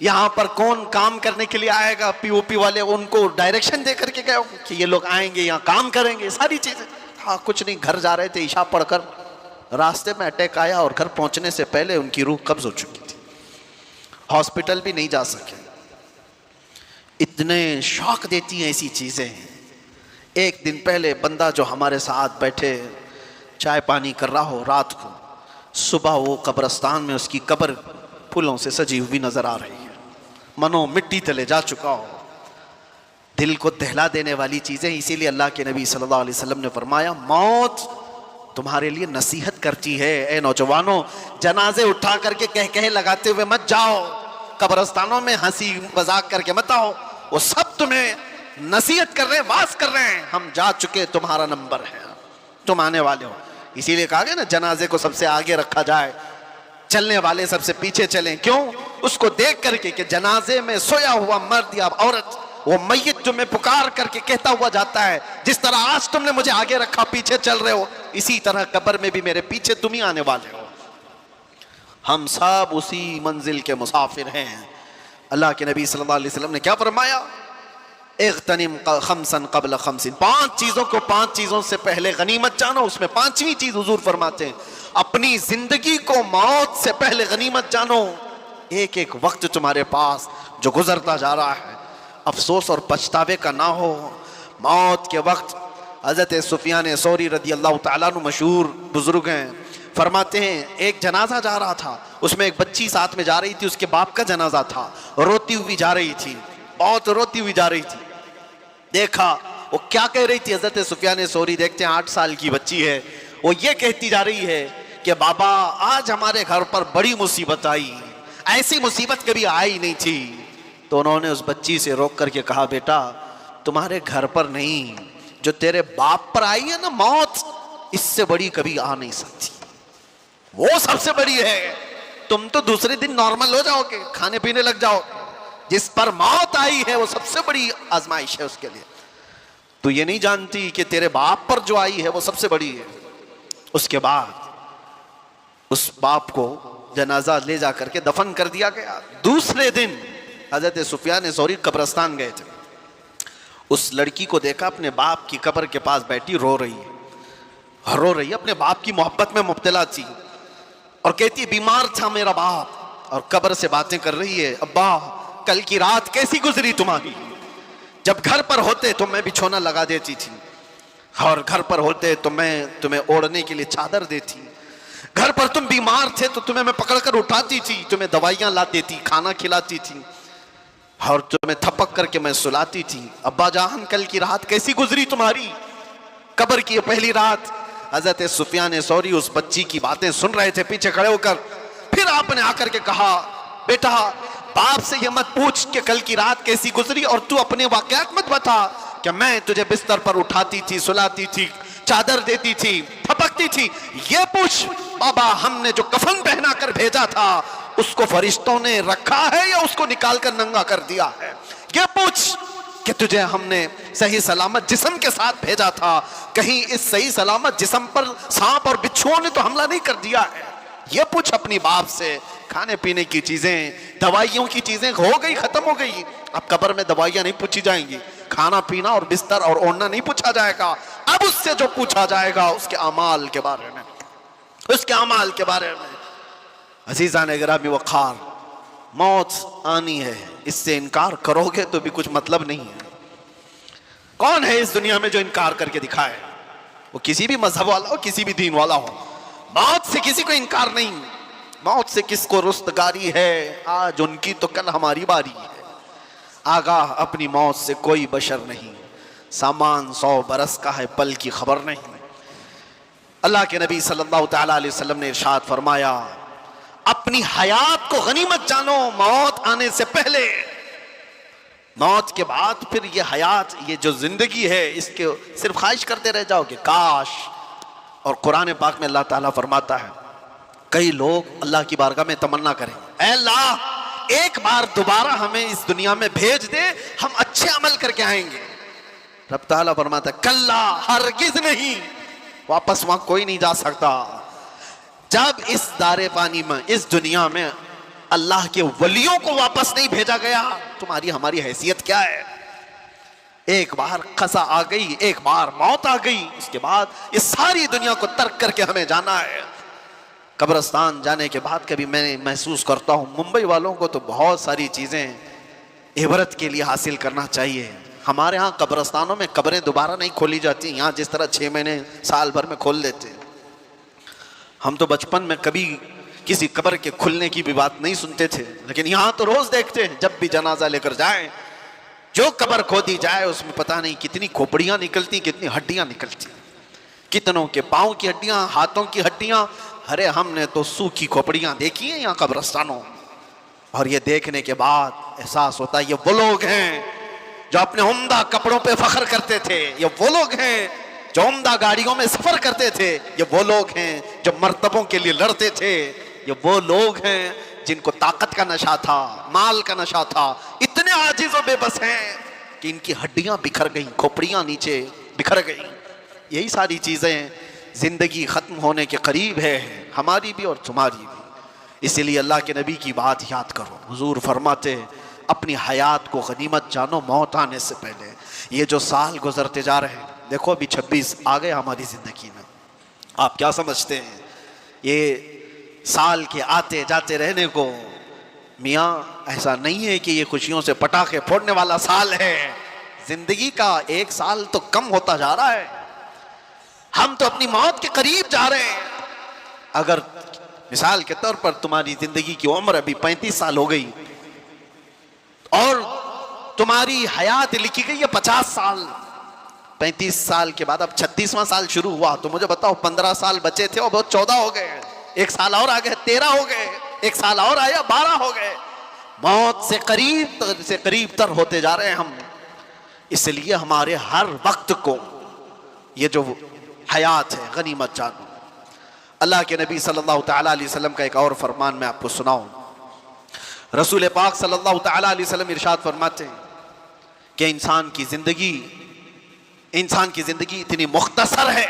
S1: यहां पर कौन काम करने के लिए आएगा, पीओपी वाले, उनको डायरेक्शन दे करके गए हो कि ये लोग आएंगे यहाँ काम करेंगे, सारी चीजें। हाँ कुछ नहीं, घर जा रहे थे, ईशा पढ़कर रास्ते में अटैक आया और घर पहुंचने से पहले उनकी रूह कब्ज हो चुकी थी, हॉस्पिटल भी नहीं जा सके। इतने शौक देती हैं ऐसी चीजें। एक दिन पहले बंदा जो हमारे साथ बैठे चाय पानी कर रहा हो, रात को सुबह वो कब्रिस्तान में उसकी कब्र फूलों से सजी हुई नजर आ रही है, मनो मिट्टी तले जा चुका हो, दिल को दहला देने वाली चीजें। इसीलिए अल्लाह के नबी सल्लल्लाहु अलैहि वसल्लम ने फरमाया मौत तुम्हारे लिए नसीहत करती है, ए नौजवानों, जनाजे उठा करके कह लगाते हुए मत जाओ, कब्रिस्तानों में हंसी मजाक करके मत आओ, वो सब तुम्हें नसीहत कर रहे हैं, वास कर रहे हैं, हम जा चुके, तुम्हारा नंबर है, तुम आने वाले हो। इसीलिए कहा गया ना जनाजे को सबसे आगे रखा जाए, चलने वाले सबसे पीछे चलें। क्यों? उसको देख करके कि जनाजे में सोया हुआ मर्द या औरत, वो मैयत तुम्हें पुकार करके कहता हुआ जाता है, जिस तरह आज तुमने मुझे आगे रखा, पीछे चल रहे हो, इसी तरह कब्र में भी मेरे पीछे तुम ही आने वाले हो। हम सब उसी मंजिल के मुसाफिर हैं। अल्लाह के नबी सल्लल्लाहु अलैहि वसल्लम ने क्या फरमाया? इग़्तनिम खमसन क़ब्ल खमसिन, 5 चीजों को 5 चीजों से पहले गनीमत जानो। उसमें 5वीं चीज हुजूर फरमाते हैं, अपनी जिंदगी को मौत से पहले गनीमत जानो। एक एक वक्त तुम्हारे पास जो गुजरता जा रहा है, अफसोस और पछतावे का ना हो। मौत के वक्त हज़रत सुफियान सौरी रदी अल्लाह तआला अन्हु मशहूर बुजुर्ग हैं, फरमाते हैं एक जनाजा जा रहा था, उसमें एक बच्ची साथ में जा रही थी, उसके बाप का जनाजा था, रोती हुई जा रही थी, बहुत रोती हुई जा रही थी। देखा वो क्या कह रही थी, हज़रत सुफियान सौरी देखते हैं 8 साल की बच्ची है, वो ये कहती जा रही है कि बाबा आज हमारे घर पर बड़ी मुसीबत आई, ऐसी मुसीबत कभी आई नहीं थी। तो उन्होंने उस बच्ची से रोक करके कहा, बेटा तुम्हारे घर पर नहीं, जो तेरे बाप पर आई है ना मौत, इससे बड़ी कभी आ नहीं सकती, वो सबसे बड़ी है। तुम तो दूसरे दिन नॉर्मल हो जाओगे, खाने पीने लग जाओगे, जिस पर मौत आई है वो सबसे बड़ी आजमाइश है उसके लिए। तू ये नहीं जानती कि तेरे बाप पर जो आई है वो सबसे बड़ी है। उसके बाद उस बाप को जनाजा ले जा करके दफन कर दिया गया। दूसरे दिन हजरत सुफियान सौरी कब्रिस्तान गए थे, उस लड़की को देखा अपने बाप की कब्र के पास बैठी रो रही है, अपने बाप की मोहब्बत में मुब्तला थी और कहती है बीमार था मेरा बाप, और कब्र से बातें कर रही है, अब्बा कल की रात कैसी गुजरी तुम्हारी, जब घर पर होते तो मैं बिछोना लगा देती थी, और घर पर होते तो मैं तुम्हें ओढ़ने के लिए चादर देती, घर पर तुम बीमार थे तो तुम्हें मैं पकड़कर उठाती थी, तुम्हें दवाइयां ला देती, खाना खिलाती थी, और तुम्हें थपक करके मैं सुलाती थी। अब्बा जान कल की रात कैसी गुजरी तुम्हारी, कब्र की पहली रात। हजरत सुफियान सौरी उस बच्ची की बातें सुन रहे थे पीछे खड़े होकर। फिर आपने आकर के कहा, बेटा बाप से ये मत पूछ कि कल की रात कैसी गुजरी, और तू अपने वाकयात मत बता कि मैं तुझे बिस्तर पर उठाती थी, सुलाती थी, चादर देती थी, थपकती थी। ये पूछ बाबा हमने जो कफन पहना कर भेजा था उसको फरिश्तों ने रखा है या उसको निकाल कर नंगा कर दिया है। ये पूछ कि तुझे हमने सही सलामत जिस्म के साथ भेजा था, कहीं इस सही सलामत जिस्म पर सांप और बिच्छुओं ने तो हमला नहीं कर दिया है। ये पूछ अपनी बाप से। खाने पीने की चीजें, दवाइयों की चीजें हो गई, खत्म हो गई। अब कब्र में दवाइयां नहीं पूछी जाएंगी, खाना पीना और बिस्तर और ओढ़ना नहीं पूछा जाएगा। अब उससे जो पूछा जाएगा उसके अमाल के बारे में, उसके अमाल के बारे में। अजीज़ान गिरामी वक़ार, मौत आनी है, इससे इनकार करोगे तो भी कुछ मतलब नहीं है। कौन है इस दुनिया में जो इनकार करके दिखाए? वो किसी भी मजहब वाला हो, किसी भी दीन वाला हो, मौत से किसी को इनकार नहीं। मौत से किसको रुस्तगारी है, आज उनकी तो कल हमारी बारी है। आगाह अपनी मौत से कोई बशर नहीं, सामान 100 बरस का है, पल की खबर नहीं। अल्लाह के नबी सल्लल्लाहु तआला अलैहि वसल्लम ने इरशाद फरमाया, अपनी हयात को गनीमत जानो, मौत आने से पहले। मौत के बाद फिर ये हयात, ये जो जिंदगी है, इसके सिर्फ ख्वाहिश करते रह जाओगे, काश। और कुरान पाक में अल्लाह ताला फरमाता है, कई लोग अल्लाह की बारगाह में तमन्ना करें, ऐ अल्लाह एक बार दोबारा हमें इस दुनिया में भेज दे, हम अच्छे अमल करके आएंगे। रब ताला फरमाता है, कल्ला हरगिज नहीं, वापस वहां कोई नहीं जा सकता। जब इस दारे पानी में, इस दुनिया में अल्लाह के वलियों को वापस नहीं भेजा गया, तुम्हारी हमारी हैसियत क्या है? एक बार कसा आ गई, एक बार मौत आ गई, उसके बाद इस सारी दुनिया को तर्क करके हमें जाना है। कब्रिस्तान जाने के बाद कभी मैं महसूस करता हूं, मुंबई वालों को तो बहुत सारी चीजें इबरत के लिए हासिल करना चाहिए। हमारे यहाँ कब्रिस्तानों में कब्रें दोबारा नहीं खोली जाती, यहाँ जिस तरह 6 महीने साल भर में खोल देते। हम तो बचपन में कभी किसी कब्र के खुलने की भी बात नहीं सुनते थे, लेकिन यहाँ तो रोज देखते हैं। जब भी जनाजा लेकर जाए, जो कब्र खोदी जाए उसमें पता नहीं कितनी खोपड़ियां निकलती, कितनी हड्डियां निकलती, कितनों के पाँव की हड्डियां, हाथों की हड्डियां। अरे हमने तो सूखी खोपड़ियां देखी हैं यहाँ कब्रिस्तानों। और ये देखने के बाद एहसास होता है ये वो लोग हैं जो अपने उम्दा कपड़ों पे फख्र करते थे, ये वो लोग हैं जो उम्दा गाड़ियों में सफर करते थे, ये वो लोग हैं जो मर्तबों के लिए लड़ते थे, ये वो लोग हैं जिनको ताकत का नशा था, माल का नशा था। इतने आजिज और बेबस हैं कि इनकी हड्डियां बिखर गई, खोपड़ियां नीचे बिखर गई। यही सारी चीजें, जिंदगी खत्म होने के करीब है, हमारी भी और तुम्हारी भी। इसीलिए अल्लाह के नबी की बात याद करो। हुजूर फरमाते, अपनी हयात को गनीमत जानो मौत आने से पहले। ये जो साल गुजरते जा रहे हैं, देखो अभी 26 आ गए हमारी जिंदगी में। आप क्या समझते हैं ये साल के आते जाते रहने को? मियाँ ऐसा नहीं है कि ये खुशियों से पटाखे फोड़ने वाला साल है। जिंदगी का एक साल तो कम होता जा रहा है। हम तो अपनी मौत के करीब जा रहे हैं। अगर मिसाल के तौर पर तुम्हारी जिंदगी की उम्र अभी 35 साल हो गई और तुम्हारी हयात लिखी गई है 50 साल, 35 साल के बाद अब 36वां साल शुरू हुआ, तो मुझे बताओ 15 साल बचे थे और बहुत 14 हो गए, एक साल और आ गए 13 हो गए, एक साल और आया 12 हो गए। मौत से करीब तर होते जा रहे हैं हम। इसलिए हमारे हर वक्त को ये जो हयात है गनीमत जानो। अल्लाह के नबी सल्लल्लाहु तआला अलैहि वसल्लम का एक और फरमान मैं आपको सुनाऊं। रसूल पाक सल्लल्लाहु तआला अलैहि वसल्लम इरशाद फरमाते हैं कि इंसान की जिंदगी इतनी मुख्तसर है,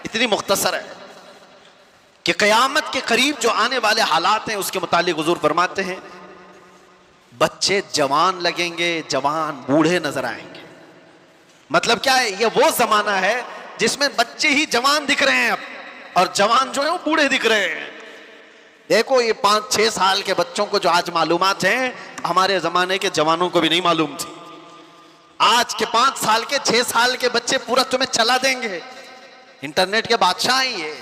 S1: इतनी मुख्तसर है कि क़यामत के करीब जो आने वाले हालात हैं उसके मुतालिक हुजूर फरमाते हैं, बच्चे जवान लगेंगे, जवान बूढ़े नजर आएंगे। मतलब क्या है? ये वो जमाना है जिसमें बच्चे ही जवान दिख रहे हैं अब, और जवान जो है वो बूढ़े दिख रहे हैं। देखो ये 5-6 साल के बच्चों को जो आज मालूमात हैं, हमारे जमाने के जवानों को भी नहीं मालूम थी। आज के 5 साल के 6 साल के बच्चे पूरा तुम्हें चला देंगे। इंटरनेट के बादशाह हैं ये।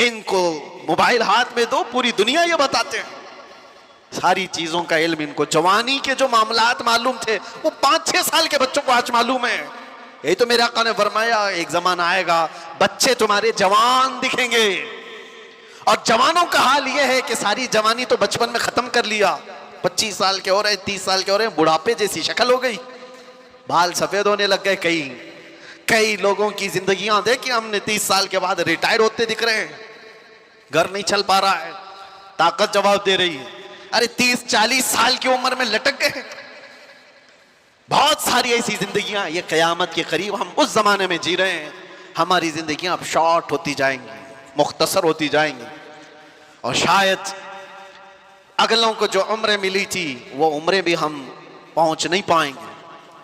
S1: इनको मोबाइल हाथ में दो, पूरी दुनिया ये बताते हैं। सारी चीजों का इल्म इनको, जवानी के जो मामलात मालूम थे वो 5-6 साल के बच्चों को आज मालूम है। यही तो मेरे आका ने फरमाया, एक जमाना आएगा बच्चे तुम्हारे जवान दिखेंगे। और जवानों का हाल यह है कि सारी जवानी तो बचपन में खत्म कर लिया, 25 साल के हो रहे, 30 साल के हो रहे, बुढ़ापे जैसी शक्ल हो गई, बाल सफेद होने लग गए। कई लोगों की जिंदगियां देखी हमने 30 साल के बाद रिटायर होते दिख रहे हैं। घर नहीं चल पा रहा है, ताकत जवाब दे रही है। अरे 30-40 साल की उम्र में लटक गए। बहुत सारी ऐसी जिंदगियां, ये कयामत के करीब हम उस जमाने में जी रहे हैं। हमारी जिंदगियां अब शॉर्ट होती जाएंगी, मुख्तसर होती जाएंगी, और शायद अगलों को जो उम्रें मिली थी वो उम्रें भी हम पहुंच नहीं पाएंगे।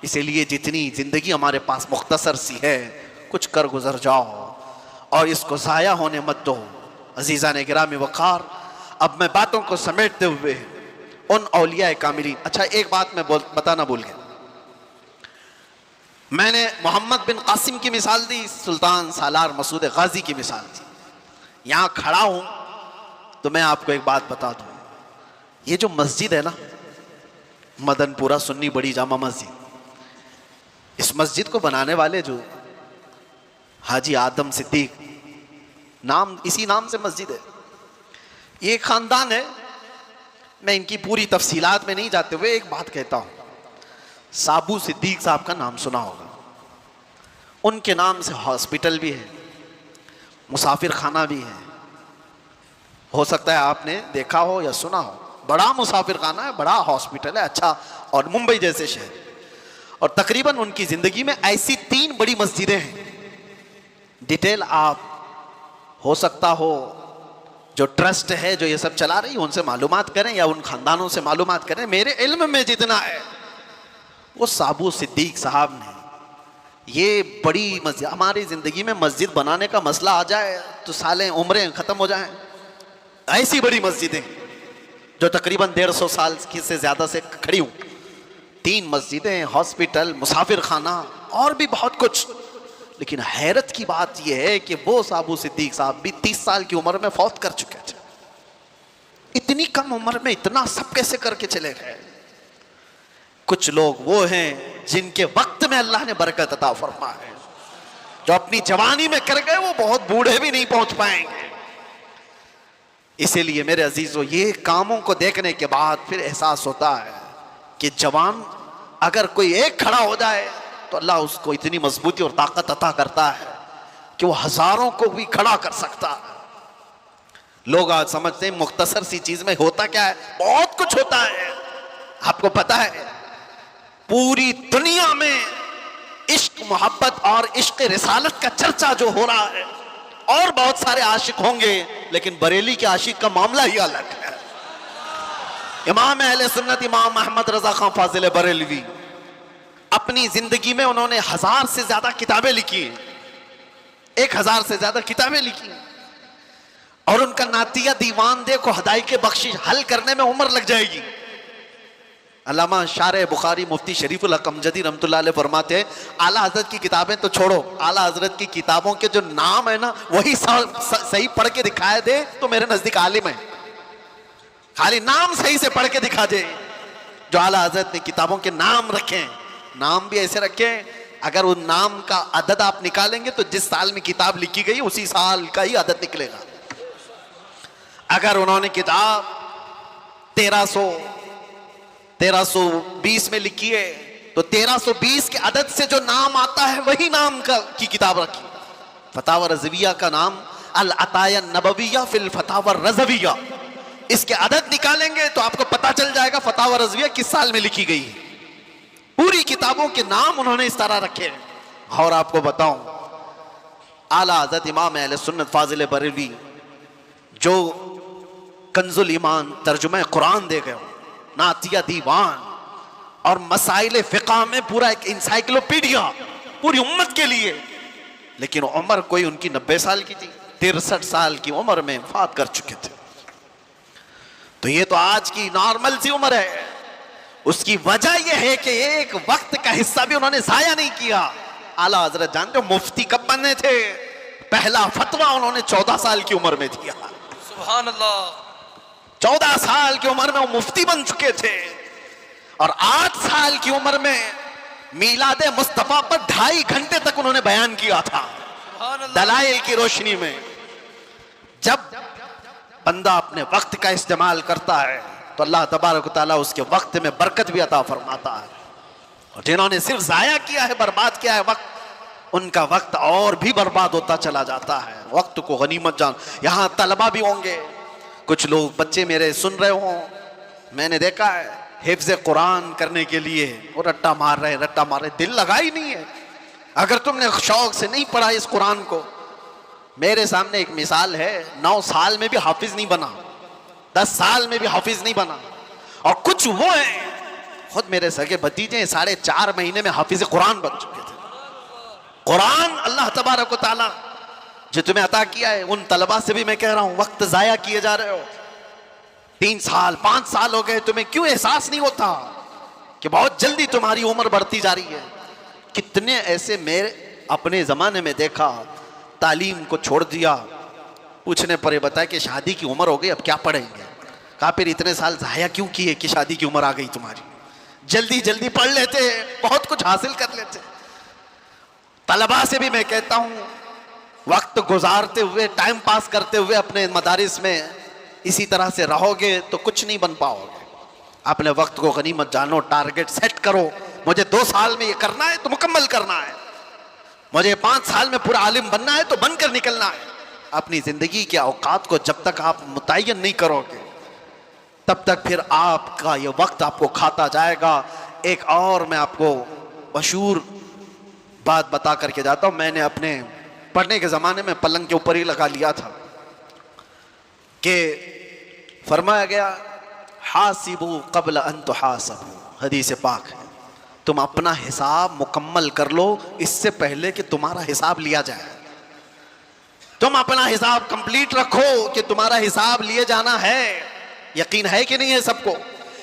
S1: इसीलिए जितनी जिंदगी हमारे पास मुख्तसर सी है, कुछ कर गुजर जाओ और इसको ज़ाया होने मत दो। अजीज़ान गिरामी वक़ार, अब मैं बातों को समेटते हुए उन औलिया कामिलीन, अच्छा एक बात मैं बताना भूल गया। मैंने मोहम्मद बिन कासिम की मिसाल दी, सुल्तान सालार मसूद गाजी की मिसाल दी। यहाँ खड़ा हूँ तो मैं आपको एक बात बता दूँ, ये जो मस्जिद है ना, मदनपुरा सुन्नी बड़ी जामा मस्जिद, इस मस्जिद को बनाने वाले जो हाजी आदम सिद्दीक, नाम इसी नाम से मस्जिद है, ये खानदान है। मैं इनकी पूरी तफसीलात में नहीं जाते हुए एक बात कहता हूँ। साबू सिद्दीक साहब का नाम सुना होगा, उनके नाम से हॉस्पिटल भी है, मुसाफिर खाना भी है। हो सकता है आपने देखा हो या सुना हो। बड़ा मुसाफिर खाना है, बड़ा हॉस्पिटल है, अच्छा, और मुंबई जैसे शहर। और तकरीबन उनकी ज़िंदगी में ऐसी 3 बड़ी मस्जिदें हैं डिटेल आप हो सकता हो जो ट्रस्ट है जो ये सब चला रही है उनसे मालूमात करें या उन खानदानों से मालूमात करें। मेरे इल्म में जितना है वो साबू सिद्दीक साहब ने ये बड़ी मस्जिद, हमारी ज़िंदगी में मस्जिद बनाने का मसला आ जाए तो सालें उम्रें ख़त्म हो जाएं। ऐसी बड़ी मस्जिदें जो तकरीबन 150 साल की से ज़्यादा से खड़ी हूँ, 3 मस्जिदें, हॉस्पिटल, मुसाफिर खाना और भी बहुत कुछ। लेकिन हैरत की बात यह है कि वो साबू सिद्दीक साहब भी 30 साल की उम्र में फौत कर चुके थे। इतनी कम उम्र में इतना सब कैसे करके चले गए? कुछ लोग वो हैं जिनके वक्त में अल्लाह ने बरकत अता फरमा है, जो अपनी जवानी में कर गए वो बहुत बूढ़े भी नहीं पहुंच पाएंगे। इसीलिए मेरे अजीजों, ये कामों को देखने के बाद फिर एहसास होता है कि जवान अगर कोई एक खड़ा हो जाए तो अल्लाह उसको इतनी मजबूती और ताकत अता करता है कि वो हजारों को भी खड़ा कर सकता है। लोग आज समझते हैं मुख्तसर सी चीज में होता क्या है, बहुत कुछ होता है। आपको पता है पूरी दुनिया में इश्क मोहब्बत और इश्क रिसालत का चर्चा जो हो रहा है, और बहुत सारे आशिक होंगे, लेकिन बरेली के आशिक का मामला ही अलग है। इमाम अहले सुन्नत इमाम अहमद रजा खान फाजिल बरेलवी अपनी जिंदगी में उन्होंने 1000 से ज्यादा किताबें लिखी, 1000 से ज्यादा किताबें लिखी, और उनका नातिया दीवान दे को हदाई के बख्शिश हल करने में उम्र लग जाएगी। अल्लामा शारे बुखारी मुफ्ती शरीफुल हक अमजदी रहमतुल्लाह अलैह फरमाते हैं, आला हजरत की किताबें तो छोड़ो, आला हजरत की किताबों के जो नाम है ना वही सही पढ़ के दिखाए दे तो मेरे नजदीक आलिम है। खाली नाम सही से पढ़ के दिखा दे। जो आला हजरत ने किताबों के नाम रखे, नाम भी ऐसे रखे, अगर उन नाम का अदद आप निकालेंगे तो जिस साल में किताब लिखी गई उसी साल का ही अदद निकलेगा। अगर उन्होंने किताब 1320 में लिखी है तो 1320 के अदद से जो नाम आता है वही नाम की किताब रखी। फतावा रज़विया का नाम अल अताया नबविया फिल फतावा रज़विया, इसके अदद निकालेंगे तो आपको पता चल जाएगा फतावा रज़विया किस साल में लिखी गई है। पूरी किताबों के नाम उन्होंने इस तरह रखे हैं। और आपको बताऊं, आला हज़रत इमाम अहले सुन्नत फाजिल बरेलवी जो कंजुल ईमान तर्जुमा कुरान दे गए, नातिया दीवान और मसाइल फ़िक़्ह में पूरा एक इंसाइक्लोपीडिया पूरी उम्मत के लिए, लेकिन उम्र कोई उनकी 90 साल की थी, 63 साल की उम्र में वफ़ात कर चुके थे। तो ये तो आज की नॉर्मल सी उम्र है। उसकी वजह यह है कि एक वक्त का हिस्सा भी उन्होंने जाया नहीं किया। आला हजरत जानते हो मुफ्ती कब बने थे? पहला फतवा उन्होंने 14 साल की उम्र में दिया।
S2: सुभान अल्लाह।
S1: 14 साल की उम्र में वो मुफ्ती बन चुके थे, और 8 साल की उम्र में मीलादे मुस्तफा पर 2.5 घंटे तक उन्होंने बयान किया था दलाइल की रोशनी में। जब बंदा अपने वक्त का इस्तेमाल करता है तो अल्लाह तबारक व तआला उसके वक्त में बरकत भी अता फरमाता है। और जिन्होंने सिर्फ जाया किया है, बर्बाद किया है वक्त, उनका वक्त और भी बर्बाद होता चला जाता है। वक्त को गनीमत जान। यहाँ तलबा भी होंगे, कुछ लोग बच्चे मेरे सुन रहे हों, मैंने देखा है हिफ्ज़ कुरान करने के लिए वो रट्टा मार रहे, दिल लगा ही नहीं है। अगर तुमने शौक से नहीं पढ़ा इस कुरान को, मेरे सामने एक मिसाल है, 9 साल में भी हाफिज नहीं बना, 10 साल में भी हाफिज नहीं बना। और कुछ वो हैं, खुद मेरे सगे भतीजे 4.5 महीने में हाफिज कुरान बन चुके थे। कुरान अल्लाह तबारक व तआला जो तुम्हें अता किया है, उन तलबा से भी मैं कह रहा हूं वक्त जाया किए जा रहे हो। 3 साल 5 साल हो गए, तुम्हें क्यों एहसास नहीं होता कि बहुत जल्दी तुम्हारी उम्र बढ़ती जा रही है? कितने ऐसे मेरे अपने जमाने में देखा, तालीम को छोड़ दिया, पूछने पर ये बताया कि शादी की उम्र हो गई, अब क्या पढ़ेंगे? कहा फिर इतने साल जाया क्यों किए कि शादी की उम्र आ गई तुम्हारी? जल्दी जल्दी पढ़ लेते, बहुत कुछ हासिल कर लेते। तलबा से भी मैं कहता हूं वक्त गुजारते हुए, टाइम पास करते हुए अपने मदारिस में इसी तरह से रहोगे तो कुछ नहीं बन पाओगे। अपने वक्त को गनीमत जानो, टारगेट सेट करो। मुझे 2 साल में ये करना है तो मुकम्मल करना है, मुझे 5 साल में पूरा आलिम बनना है तो बनकर निकलना है। अपनी जिंदगी के औकात को जब तक आप मुतय्यन नहीं करोगे तब तक फिर आपका ये वक्त आपको खाता जाएगा। एक और मैं आपको मशहूर बात बता करके जाता हूँ। मैंने अपने पढ़ने के ज़माने में पलंग के ऊपर ही लगा लिया था कि फरमाया गया हासिबू क़ब्ल अन तुहासबू, हदीस पाक है, तुम अपना हिसाब मुकम्मल कर लो इससे पहले कि तुम्हारा हिसाब लिया जाए। तुम अपना हिसाब कंप्लीट रखो कि तुम्हारा हिसाब लिए जाना है। यकीन है कि नहीं है सबको?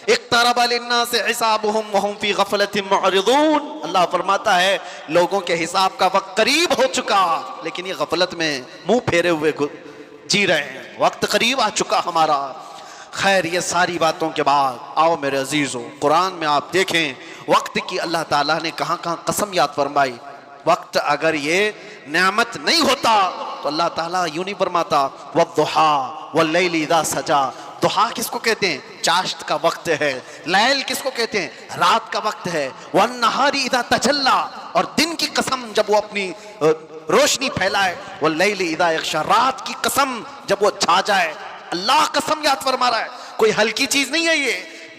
S1: इक़्तरब लिन्नास हिसाबुहुम वहुम फी गफ़लतिन मुअरिदून। अल्लाह फरमाता है लोगों के हिसाब का वक्त करीब हो चुका, लेकिन ये गफलत में मुंह फेरे हुए जी रहे हैं। वक्त करीब आ चुका हमारा। खैर, ये सारी बातों के बाद आओ मेरे अजीजों, कुरान में आप देखें वक्त की अल्लाह ताला ने कहाँ कहाँ कसम याद फरमाई। वक्त अगर ये नेमत नहीं होता तो अल्लाह ताला यूं नहीं फरमाता वद्दुहा वल्लैलि इज़ा सजा। दुहा किसको कहते हैं? चाश्त का वक्त है। लैल किसको कहते हैं? रात का वक्त है। वन्नहारी इज़ा तजल्ला, और दिन की कसम जब वो अपनी रोशनी फैलाए। वल्लैलि इज़ा यग़शा, रात की कसम जब वो छा जाए। अल्लाह कसम याद फरमा रहा है, कोई हल्की चीज नहीं है ये।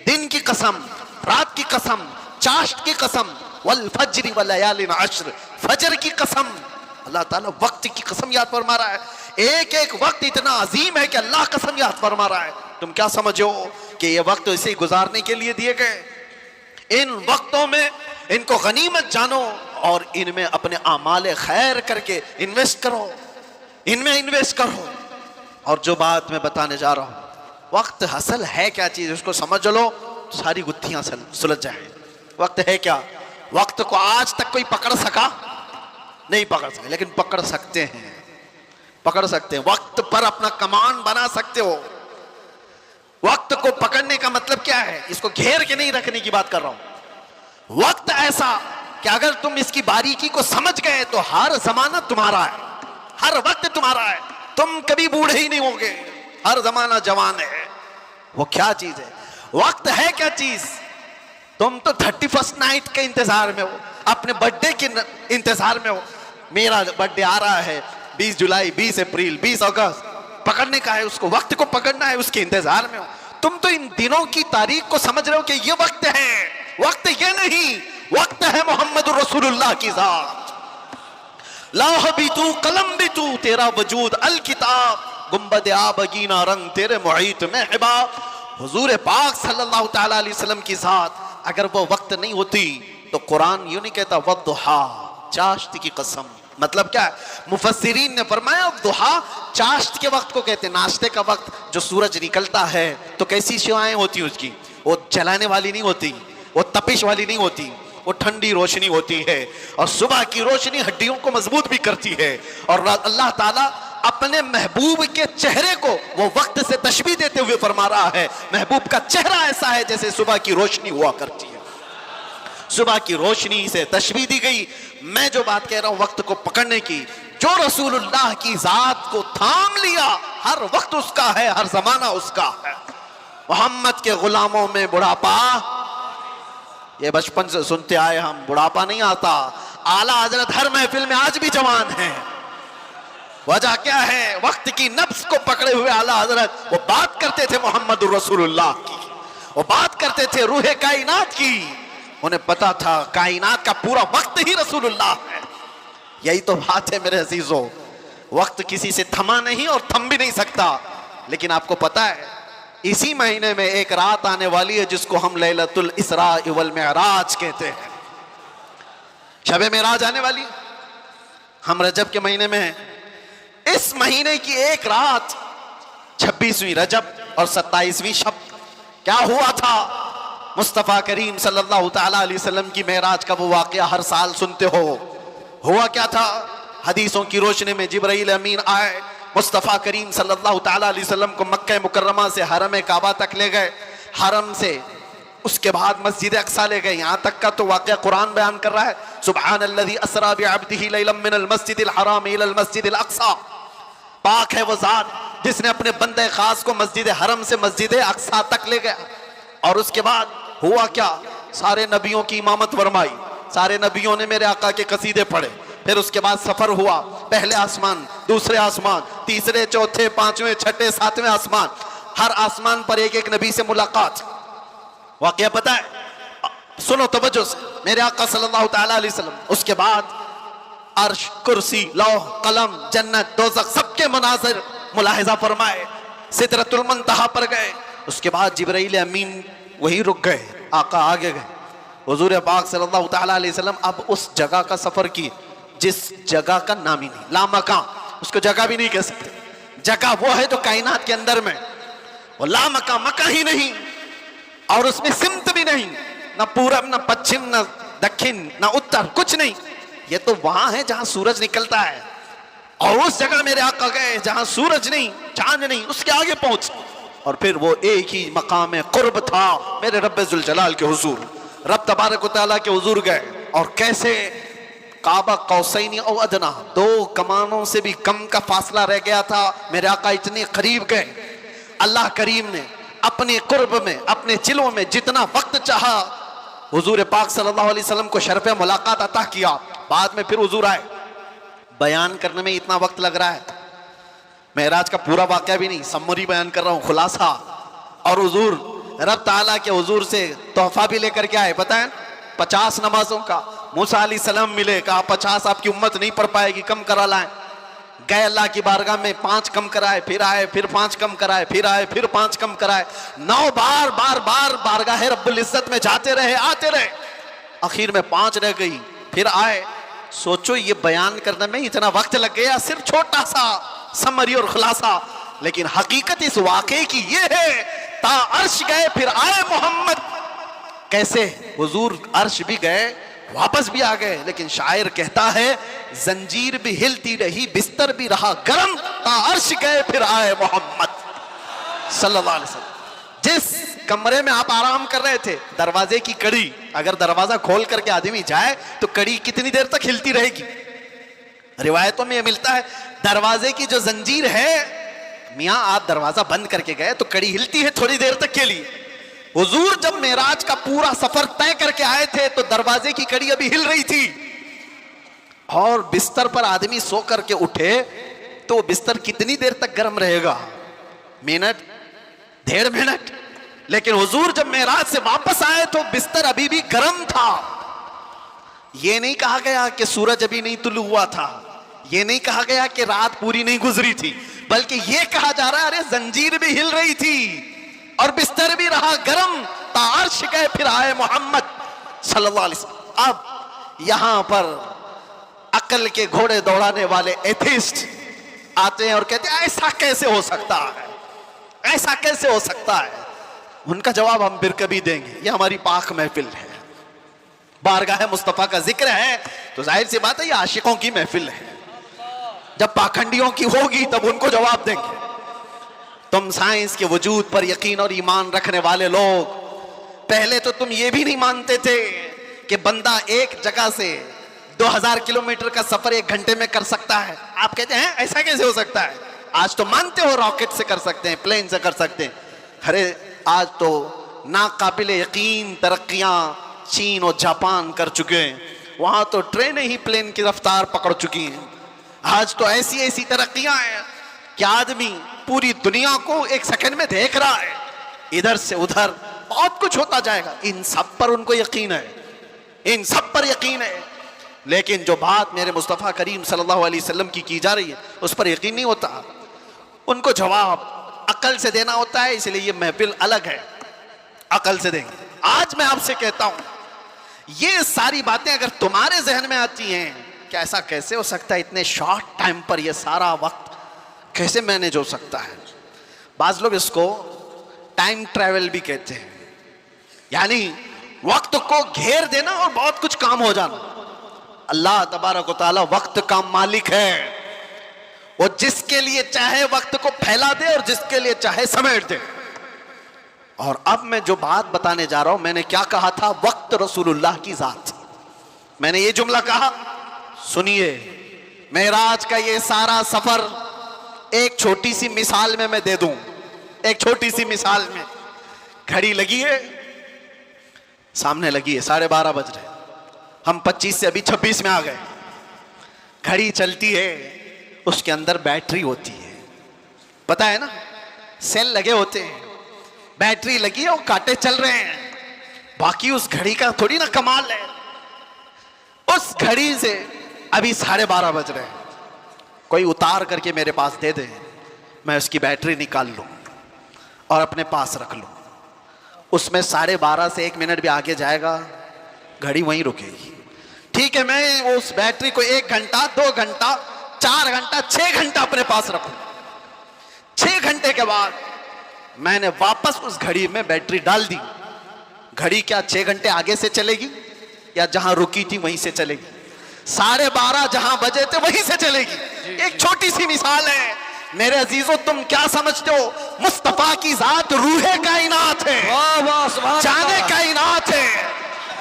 S1: दिन की कसम, रात की कसम, चाश्त की कसम, वल फज्र वलयालिन अश्र, फजर की कसम। अल्लाह ताला वक्त की कसम याद फरमा रहा है। एक एक वक्त इतना अजीम है कि अल्लाह कसम याद फरमा रहा है। तुम क्या समझो कि ये वक्त ऐसे ही गुजारने के लिए दिए गए? इन वक्तों में इनको गनीमत जानो और इनमें अपने आमाल खैर करके इन्वेस्ट करो, इनमें इन्वेस्ट करो। और जो बात मैं बताने जा रहा हूं, वक्त असल है क्या चीज, उसको समझ लो, सारी गुत्थियां सुलझ जाए। वक्त है क्या? वक्त को आज तक कोई पकड़ सका नहीं? पकड़ सके, लेकिन पकड़ सकते हैं, पकड़ सकते हैं। वक्त पर अपना कमान बना सकते हो। वक्त को पकड़ने का मतलब क्या है? इसको घेर के नहीं रखने की बात कर रहा हूं। वक्त ऐसा कि अगर तुम इसकी बारीकी को समझ गए तो हर जमाना तुम्हारा है, हर वक्त तुम्हारा है। तुम कभी बूढ़े ही नहीं होगे, हर जमाना जवान है। वो क्या चीज है? वक्त है क्या चीज? तुम तो 31st नाइट के इंतजार में हो, अपने बर्थडे के इंतजार में हो। मेरा बर्थडे आ रहा है 20 जुलाई, 20 अप्रैल, 20 अगस्त, पकड़ने का है उसको, वक्त को पकड़ना है, उसके इंतजार में हो। तुम तो इन दिनों की तारीख को समझ रहे हो कि ये वक्त है। वक्त ये नहीं, वक्त है मोहम्मद रसूलुल्लाह की जात। लाह भी तू, कलम भी तू, तेरा वजूद अल किताब, गुंबद आबगीना रंग तेरे मुहीत में हिबाब। हुजूर पाक सल्लल्लाहु तआला अलैहि वसल्लम की जात अगर वो वक्त नहीं होती तो कुरान यूं नहीं कहता वद्दुहा, चाश्त की कसम। मतलब क्या है? मुफस्सिरीन ने फरमाया दुहा चाश्त के वक्त को कहते हैं, नाश्ते का वक्त जो सूरज निकलता है तो कैसी शिवाएं होती हैं उसकी? वो जलाने वाली नहीं होती, वो तपिश वाली नहीं होती, वो ठंडी रोशनी होती है। और सुबह की रोशनी हड्डियों को मजबूत भी करती है। और अल्लाह ताला अपने महबूब के चेहरे को वो वक्त से तशबीह देते हुए फरमा रहा है, महबूब का चेहरा ऐसा है जैसे सुबह की रोशनी हुआ करती है। सुबह की रोशनी से तशबीह दी गई। मैं जो बात कह रहा हूं वक्त को पकड़ने की, जो रसूलुल्लाह की जात को थाम लिया, हर वक्त उसका है, हर जमाना उसका है। मोहम्मद के गुलामों में बुढ़ापा, ये बचपन से सुनते आए हम, बुढ़ापा नहीं आता। आला हजरत हर महफिल में आज भी जवान है। वजह क्या है? वक्त की नफ्स को पकड़े हुए आला हजरत वो बात करते थे मोहम्मद रसूलुल्लाह की, वो बात करते थे रूह कायनात की। उन्हें पता था कायनात का पूरा वक्त ही रसूलुल्लाह है। यही तो बात है मेरे अजीजों, वक्त किसी से थमा नहीं और थम भी नहीं सकता। लेकिन आपको पता है इसी महीने में एक रात आने वाली है जिसको हम लैलतुल इसरा वल मिअराज कहते हैं। शब मेराज आने वाली, हम रजब के महीने में हैं। इस महीने की एक रात 26वीं रजब और 27वीं शब, क्या हुआ था? मुस्तफ़ा करीम सल्लल्लाहु तआला अलैहि वसल्लम की मेराज का वो वाक़या हर साल सुनते हो। हुआ क्या था? हदीसों की रोशनी में जिब्राइल अमीन आए, मुस्तफ़ा करीम सल्लल्लाहु तआला अलैहि वसल्लम को मक्का मुकर्रमा से हरम काबा तक ले गए, हरम से उसके बाद मस्जिद अक्सा ले गए। यहाँ तक का तो वाक़या कुरान बयान कर रहा है, सुब्हानल्लज़ी अस्रा बिअब्दिही लैलन मिनल मस्जिदिल हराम इलल मस्जिदिल अक्सा। पाक है वो ज़ात जिसने अपने बंदे खास को मस्जिद हरम से मस्जिद अक्सा तक ले गया। और उसके बाद हुआ क्या? सारे नबियों की इमामत फरमाई, सारे नबियों ने मेरे आका के कसीदे पढ़े। फिर उसके बाद सफर हुआ, पहले आसमान, दूसरे आसमान, तीसरे, चौथे, पांचवें, छठे, सातवें आसमान। हर आसमान पर एक एक नबी से मुलाकात। वाकया पता है? सुनो तवज्जो से, मेरे आका सल्लल्लाहु तआला अलैहि वसल्लम उसके बाद अर्श, कुर्सी, लौह कलम, जन्नत, दोज़ख सबके मनाज़िर मुलाहिजा फरमाए। सिदरतुल मुंतहा पर गए। उसके बाद जिब्राइल अमीन वहीं रुक गए, आका आगे गए। हुजूर पाक सल्लल्लाहु तआला अलैहि वसल्लम अब उस जगह का सफर किए जिस जगह का नाम ही नहीं, लामका, उसको जगह भी नहीं कह सकते। जगह वो है जो कायनात के अंदर में, वो लामका, मका ही नहीं, और उसमें सिमत भी नहीं, ना पूरब, ना पश्चिम, ना दक्षिण, ना उत्तर, कुछ नहीं। ये तो वहां है जहां सूरज निकलता है, और उस जगह मेरे आका गए जहां सूरज नहीं, चांद नहीं, उसके आगे पहुंच, और फिर वो एक ही मकाम कुर्ब था मेरे रब्बे जुल जलाल के हुजूर, रब तबारक व तआला के हुजूर गए। और कैसे काबा कौसैनी और अदना, दो कमानों से भी कम का फासला रह गया था, मेरे आका इतने करीब गए। अल्लाह करीम ने अपने कुर्ब में, अपने चिलों में जितना वक्त चाहा हुजूर पाक सल्लल्लाहु अलैहि वसल्लम को शर्फ मुलाकात अता किया। बाद में फिर हुजूर आए। बयान करने में इतना वक्त लग रहा है, मेराज का पूरा वाकया भी नहीं, समरी बयान कर रहा हूं, खुलासा। और हुजूर रब ताला के हुजूर से तोहफा भी लेकर के आए, बताएं 50 नमाजों का। मूसा अलैहिस्सलाम मिले, कहा 50 आपकी उम्मत नहीं पढ़ पाएगी, कम करा लाएं। गए अल्लाह की बारगाह में, 5 कम कराए, फिर आए, फिर 5 कम कराए, फिर आए, फिर 5 कम कराए। 9 बार बार बार बारगाह रब्बुल इज्जत में जाते रहे, आते रहे, आखिर में 5 रह गई, फिर आए। सोचो ये बयान करने में इतना वक्त लग गया, सिर्फ छोटा सा समरी और खुलासा, लेकिन हकीकत इस वाकये की ये है, ता अर्श गए फिर आए मोहम्मद। कैसे हुजूर अर्श भी गए, वापस भी आ गए, लेकिन शायर कहता है जंजीर भी हिलती रही, बिस्तर भी रहा गरम, ता अर्श गए फिर आए मोहम्मद सल्लल्लाहु अलैहि वसल्लम। जिस कमरे में आप आराम कर रहे थे, दरवाजे की कड़ी, अगर दरवाजा खोल करके आदमी जाए तो कड़ी कितनी देर तक हिलती रहेगी? रिवायतों में यह मिलता है दरवाजे की जो जंजीर है, मियां आप दरवाजा बंद करके गए तो कड़ी हिलती है थोड़ी देर तक के लिए। हुजूर जब मेराज का पूरा सफर तय करके आए थे तो दरवाजे की कड़ी अभी हिल रही थी, और बिस्तर पर आदमी सो करके उठे तो बिस्तर कितनी देर तक गर्म रहेगा? Minute, 1.5 minute. लेकिन हुजूर जब मेराज से वापस आए तो बिस्तर अभी भी गर्म था। यह नहीं कहा गया कि सूरज अभी नहीं तुलू हुआ था, यह नहीं कहा गया कि रात पूरी नहीं गुजरी थी, बल्कि यह कहा जा रहा है अरे जंजीर भी हिल रही थी और बिस्तर भी रहा गर्म, तार्श गए फिर आए मोहम्मद सल्लल्लाहु अलैहि वसल्लम। अब यहां पर अकल के घोड़े दौड़ाने वाले एथिस्ट आते हैं और कहते हैं ऐसा कैसे हो सकता है, ऐसा कैसे हो सकता है? उनका जवाब हम फिर कभी देंगे, ये हमारी पाक महफिल है, बारगाह मुस्तफा का जिक्र है, तो जाहिर सी बात है ये आशिकों की महफिल है। जब पाखंडियों की होगी तब उनको जवाब देंगे। तुम साइंस के वजूद पर यकीन और ईमान रखने वाले लोग, पहले तो तुम ये भी नहीं मानते थे कि बंदा एक जगह से 2000 किलोमीटर का सफर 1 घंटे में कर सकता है। आप कहते हैं ऐसा कैसे हो सकता है? आज तो मानते हो रॉकेट से कर सकते हैं, प्लेन से कर सकते हैं। अरे आज तो नाकाबिल यकीन तरक्कियां चीन और जापान कर चुके हैं, वहां तो ट्रेनें ही प्लेन की रफ्तार पकड़ चुकी हैं। आज तो ऐसी ऐसी तरक्कियां हैं कि आदमी पूरी दुनिया को 1 सेकंड में देख रहा है, इधर से उधर बहुत कुछ होता जाएगा। इन सब पर उनको यकीन है, इन सब पर यकीन है, लेकिन जो बात मेरे मुस्तफ़ा करीम सल्लल्लाहु अलैहि वसल्लम की जा रही है उस पर यकीन नहीं होता। उनको जवाब अकल से देना होता है, इसलिए ये महफिल अलग है, अकल से देंगे। आज मैं आपसे कहता हूं, ये सारी बातें अगर तुम्हारे जहन में आती हैं कि ऐसा कैसे हो सकता है, इतने शॉर्ट टाइम पर ये सारा वक्त कैसे मैनेज हो सकता है? बाज लोग इसको टाइम ट्रैवल भी कहते हैं, यानी वक्त को घेर देना और बहुत कुछ काम हो जाना। अल्लाह तबारक व तआला वक्त का मालिक है, वो जिसके लिए चाहे वक्त को फैला दे और जिसके लिए चाहे समेट दे। और अब मैं जो बात बताने जा रहा हूं, मैंने क्या कहा था? वक्त रसूलुल्लाह की जात। मैंने ये जुमला कहा, सुनिए, मेराज का ये सारा सफर एक छोटी सी मिसाल में मैं दे दूं, एक छोटी सी मिसाल में। घड़ी लगी है, सामने लगी है, 12:30 बज रहे, हम 25 से अभी 26 में आ गए। घड़ी चलती है, उसके अंदर बैटरी होती है, पता है ना, सेल लगे होते हैं, बैटरी लगी है और कांटे चल रहे हैं। बाकी उस घड़ी का थोड़ी ना कमाल है। उस घड़ी से अभी 12:30 बज रहे हैं, कोई उतार करके मेरे पास दे दे, मैं उसकी बैटरी निकाल लूं और अपने पास रख लूं। उसमें 12:30 से 1 मिनट भी आगे जाएगा, घड़ी वहीं रुकेगी। ठीक है, मैं उस बैटरी को 1 घंटा, 2 घंटा, 4 घंटा, 6 घंटा अपने पास रखूं। 6 घंटे के बाद मैंने वापस उस घड़ी में बैटरी डाल दी। घड़ी क्या 6 घंटे आगे से चलेगी या जहां रुकी थी वहीं से चलेगी? 12:30 जहां बजे थे वहीं से चलेगी। एक छोटी सी मिसाल है मेरे अजीजों, तुम क्या समझते हो? मुस्तफा की जात रूहे कायनात है,
S2: वाह वाह सुभान
S1: जाने
S2: अल्लाह।
S1: कायनात है।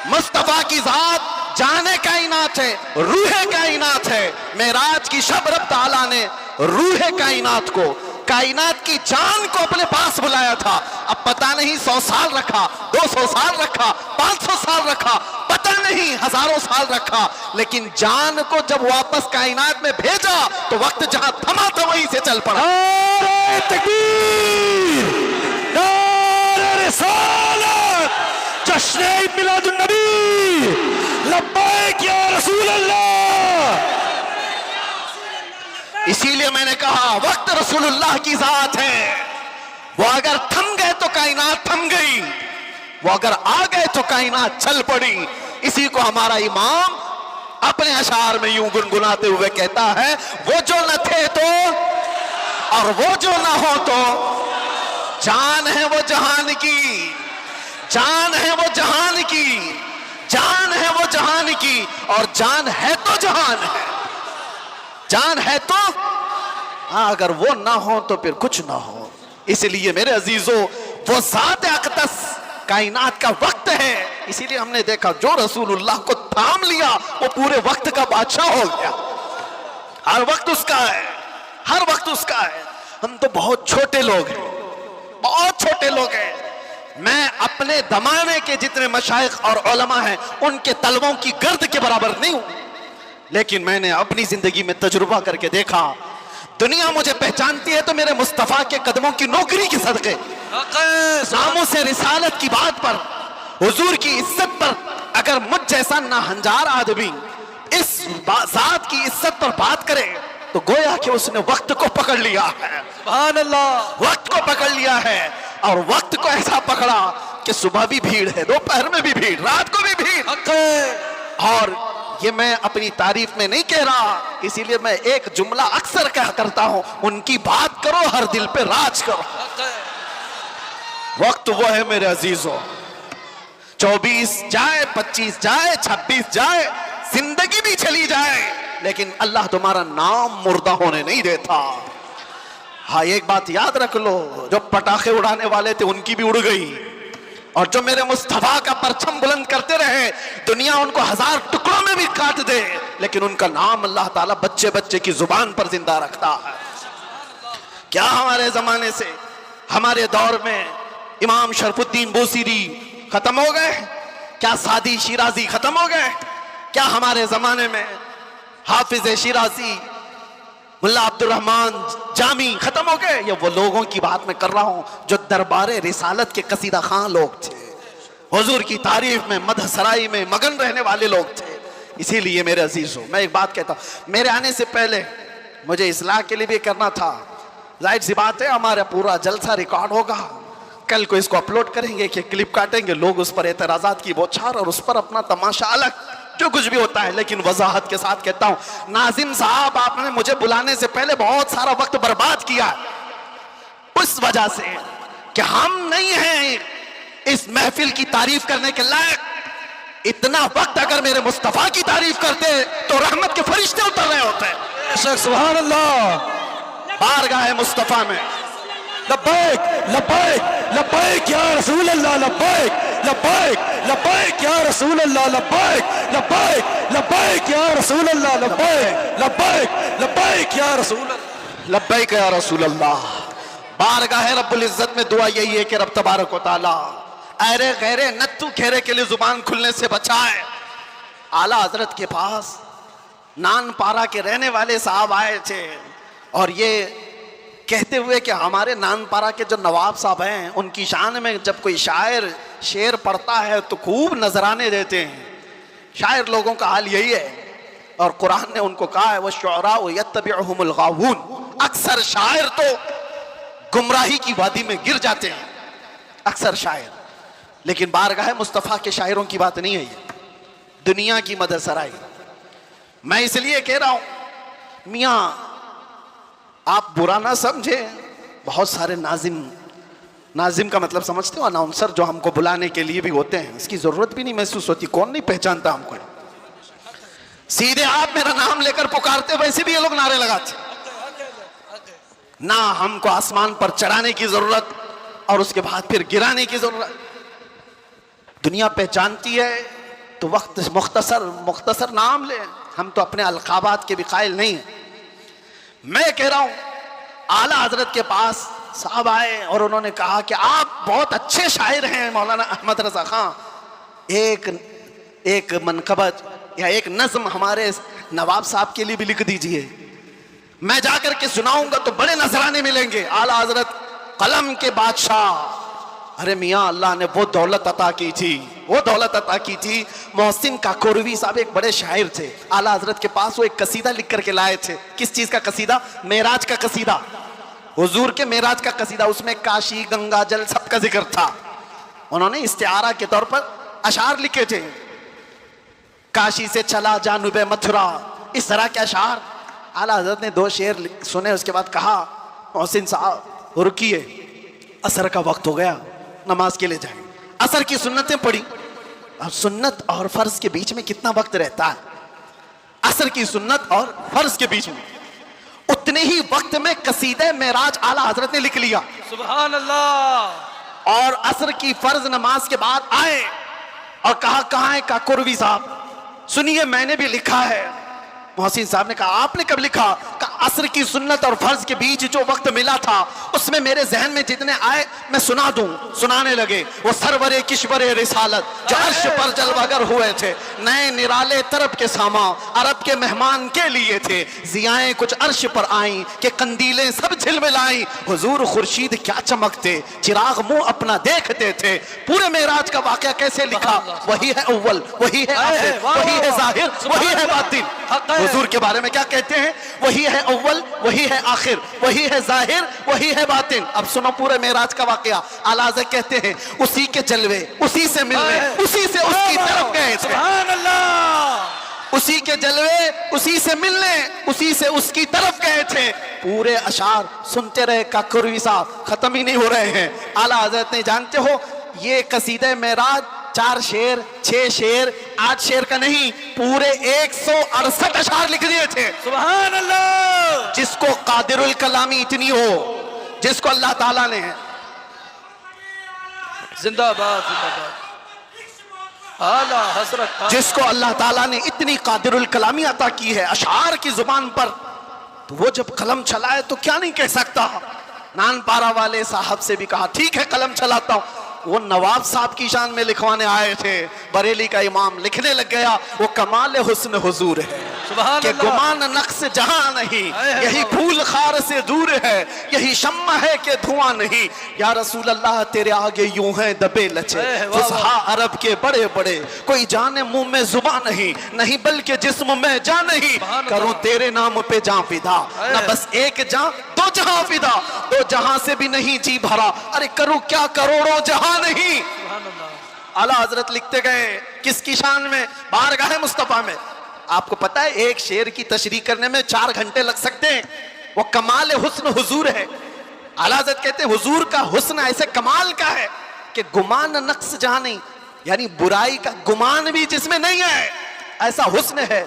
S1: मुस्तफा की जात जाने कायनात है, रूहे कायनात है। मेराज की शब रब ताला ने रूहे कायनात को, कायनात की जान को अपने पास बुलाया था। अब पता नहीं 100 साल रखा, 200 साल रखा, 500 साल रखा, पता नहीं हजारों साल रखा, लेकिन जान को जब वापस कायनात में भेजा तो वक्त जहां थमा था वहीं से चल पड़ा।
S3: नारे तकबीर, नारे रिसालत, जश्न मिलादुन नबी, लब्बैक या रसूल अल्लाह।
S1: इसीलिए मैंने कहा वक्त रसूलुल्लाह की जात है। वो अगर थम गए तो कायनात थम गई, वो अगर आ गए तो कायनात चल पड़ी। इसी को हमारा इमाम अपने अशार में यूं गुनगुनाते हुए कहता है, वो जो न थे तो और वो जो ना हो तो, जान है वो जहान की, जान है वो जहान की, जान है वो जहान की, और जान है तो जहान है, जान है तो। हाँ, अगर वो ना हो तो फिर कुछ ना हो। इसलिए मेरे अजीजों, वो ज़ात अक़दस कायनात का वक्त है। इसीलिए हमने देखा जो रसूलुल्लाह को थाम लिया वो पूरे वक्त का बादशाह हो गया। हर वक्त उसका है, हर वक्त उसका है। हम तो बहुत छोटे लोग हैं, बहुत छोटे लोग हैं। मैं अपने जमाने के जितने मशाइख और उलमा हैं उनके तलबों की गर्द के बराबर नहीं हूं, लेकिन मैंने अपनी जिंदगी में तजुर्बा करके देखा, दुनिया मुझे पहचानती है तो मेरे मुस्तफा के कदमों की नौकरी के सदके, नामों से रिसालत की बात पर, हुजूर की इज्जत पर। अगर मुझ जैसा नाहंजार आदमी इस जात की इज्जत पर बात करे तो गोया कि उसने वक्त को पकड़ लिया है।
S2: सुभान अल्लाह।
S1: वक्त को पकड़ लिया है, और वक्त को ऐसा पकड़ा कि सुबह भी भीड़ है, दोपहर में भी भीड़, रात को भी भीड़। और ये मैं अपनी तारीफ में नहीं कह रहा, इसीलिए मैं एक जुमला अक्सर कह करता हूं, उनकी बात करो हर दिल पे राज करो। वक्त वो है मेरे अजीजों, 24 जाए, 25 जाए, 26 जाए, जिंदगी भी चली जाए, लेकिन अल्लाह तुम्हारा नाम मुर्दा होने नहीं देता। हाँ, एक बात याद रख लो, जो पटाखे उड़ाने वाले थे उनकी भी उड़ गई, और जो मेरे मुस्तफा का परचम बुलंद करते रहे, दुनिया उनको 1000 टुकड़ों में भी काट दे, लेकिन उनका नाम अल्लाह ताला बच्चे बच्चे की जुबान पर जिंदा रखता है। क्या हमारे जमाने से, हमारे दौर में इमाम शरफुद्दीन बूसीरी खत्म हो गए? क्या सादी शिराजी खत्म हो गए? क्या हमारे जमाने में हाफिज शिराजी, मुल्ला अब्दुल रहमान जामी खत्म हो गए? ये वो लोगों की बात मैं कर रहा हूं जो दरबारे रिसालत के कसीदा खां लोग थे, हुजूर की तारीफ में, मदह सराई में मगन रहने वाले लोग थे। इसीलिए मेरे अजीजों, मैं एक बात कहता हूं, मेरे आने से पहले मुझे इस्लाह के लिए भी करना था। जाहिर सी बात है, हमारा पूरा जलसा रिकॉर्ड होगा, कल को इसको अपलोड करेंगे कि क्लिप काटेंगे, लोग उस पर एतराजात की बौछार और उस पर अपना तमाशा अलग, जो कुछ भी होता है। लेकिन वजाहत के साथ कहता हूं, नाजिम साहब, आपने मुझे बुलाने से पहले बहुत सारा वक्त बर्बाद किया उस वजह से कि हम नहीं हैं इस महफिल की तारीफ करने के लायक। इतना वक्त अगर मेरे मुस्तफा की तारीफ करते तो रहमत के फरिश्ते उतर रहे होते।
S3: सुभान अल्लाह।
S1: बारगाह मुस्तफा में
S3: लब्बैक लब्बैक लब्बैक या रसूल अल्लाह, लब्बैक लब्बैक लब्बैक या रसूल अल्लाह, लब्बैक लब्बैक लब्बैक या रसूल अल्लाह, लब्बैक लब्बैक लब्बैक या रसूल अल्लाह,
S1: लब्बैक या रसूल अल्लाह। बारगाह रब्बुल इज्जत में दुआ यही है कि रब तबारक व तआला ऐरे गैरे नत्थु खेरे के लिए जुबान खुलने से बचाए। आला हजरत के पास नानपारा के रहने वाले साहब आए थे, और ये कहते हुए कि हमारे नानपारा के जो नवाब साहब हैं उनकी शान में जब कोई शायर शेर पढ़ता है तो खूब नजराने देते हैं। शायर लोगों का हाल यही है, और कुरान ने उनको कहा है, वश्शुअरा यत्तबिउहुमुल गावून, अक्सर शायर तो गुमराही की वादी में गिर जाते हैं, अक्सर शायर। लेकिन बारगाह मुस्तफ़ा के शायरों की बात नहीं है ये, दुनिया की मदद सराई। मैं इसलिए कह रहा हूं मियां आप बुरा ना समझे, बहुत सारे नाजिम का मतलब समझते हो, अनाउंसर जो हमको बुलाने के लिए भी होते हैं, इसकी जरूरत भी नहीं महसूस होती, कौन नहीं पहचानता हमको, सीधे आप मेरा नाम लेकर पुकारते, वैसे भी ये लोग नारे लगाते। ना हमको आसमान पर चढ़ाने की जरूरत और उसके बाद फिर गिराने की जरूरत। दुनिया पहचानती है तो वक्त मुख्तसर नाम ले, हम तो अपने अलकाबात के भी कायल नहीं है। मैं कह रहा हूं आला हजरत के पास साहब आए और उन्होंने कहा कि आप बहुत अच्छे शायर हैं मौलाना अहमद रजा खां, एक मनकबत या एक नज्म हमारे नवाब साहब के लिए भी लिख दीजिए, मैं जाकर के सुनाऊंगा तो बड़े नजराने मिलेंगे। आला हजरत कलम के बादशाह, अरे मियाँ अल्लाह ने वो दौलत अता की थी, वो दौलत अता की थी। मोहसिन काकोरवी साहब एक बड़े शायर थे, आला हजरत के पास वो एक कसीदा लिख करके लाए थे। किस चीज का कसीदा? मेराज का कसीदा, हुजूर के मेराज का कसीदा। उसमें काशी गंगा जल सबका जिक्र था। उन्होंने इस्तिआरा के तौर पर अशार लिखे थे, काशी से चला जानुबे मथुरा, इस तरह के अशार। आला हजरत ने 2 शेर सुने, उसके बाद कहा मोहसिन साहब रुकिए, असर का वक्त हो गया, नमाज के लिए जाएंगे। असर की सुन्नतें पढ़ी। अब सुन्नत और फर्ज के बीच में कितना वक्त रहता है? असर की सुन्नत और फर्ज के बीच में उतने ही वक्त में कसीदे मेराज आला हजरत ने लिख लिया,
S2: सुभान अल्लाह।
S1: और असर की फर्ज नमाज के बाद आए और कहा कहाँ है काकोरवी साहब, सुनिए मैंने भी लिखा है। मोहसिन साहब ने कहा आपने कब लिखा? कहा असर की सुन्नत और फर्ज के बीच जो वक्त मिला था उसमें मेरे जहन में जितने आए मैं सुना दूं। सुनाने लगे वो सरवरे किश्वरे रिसालत जो अर्श पर जलवागर हुए थे, नए निराले तरफ के सामा अरब के मेहमान के लिए थे, जियाएं कुछ अर्श पर आई कि कंदीलें सब झिलमिलाई, हुजूर खुर्शीद क्या चमकते, चिराग मुंह अपना देखते थे। पूरे मेराज का वाकया कैसे लिखा? वही है अव्वल, वही है आखिर, वही है जाहिर, वही है बातिन। हुजूर के बारे में क्या कहते हैं? वही है अव्वल, वही है आखिर, वही है जाहिर, वही है बातिन। अब सुनो पूरे मेराज का वाकया। आला हज़रत कहते हैं उसी के जलवे, उसी से मिलने, उसी से उसकी तरफ गए थे।
S2: सुभान अल्लाह।
S1: उसी के जलवे, उसी से मिलने, उसी से उसकी तरफ गए थे। पूरे अशार सुनते रहे काकोरवी साहब, खत्म ही नहीं हो रहे हैं। आला हज़रत ने जानते हो ये कसीदे मेराज 4 शेर, 6 शेर, 8 शेर का नहीं, पूरे 168 अशार लिख दिए थे।
S2: सुभान अल्लाह।
S1: जिसको कादिरुल कलामी इतनी हो, जिसको अल्लाह ताला ने
S2: जिंदाबाद जिंदाबाद आला हजरत,
S1: जिसको अल्लाह ताला ने इतनी कादिरुल कलामी अता की है अशार की जुबान पर, तो वो जब कलम चलाए तो क्या नहीं कह सकता। नानपारा वाले साहब से भी कहा ठीक है कलम चलाता हूं, वो नवाब साहब की शान में लिखवाने आए थे, बरेली का इमाम लिखने लग गया वो कमाल हुस्न हुजूर है कि गुमान नक्श जहां नहीं, यही फूल खार से दूर है, यही शम्मा है कि धुआं नहीं। या रसूल अल्लाह तेरे आगे यूं है दबे लचे, फुसहा अरब के बड़े बड़े, कोई जाने मुंह में जुबान नहीं, नहीं बल्कि जिस्म में जान नहीं, करूं तेरे नाम पे जान फिदा, न बस एक जान दो जहां फिदा, 2 जहां से भी नहीं जी भरा, अरे करूं क्या करोड़ों जहां नहीं। आला हजरत लिखते गए किसकी शान में? बारगाह मुस्तफा में। आपको पता है एक शेर की तशरीह करने में 4 घंटे लग सकते हैं, वो कमाल हुस्न हुजूर है। आला हजरत कहते हैं हुजूर का हुस्न ऐसे कमाल का है कि गुमान नक्स जहां नहीं, यानी बुराई का गुमान भी जिसमें नहीं है, ऐसा हुस्न है,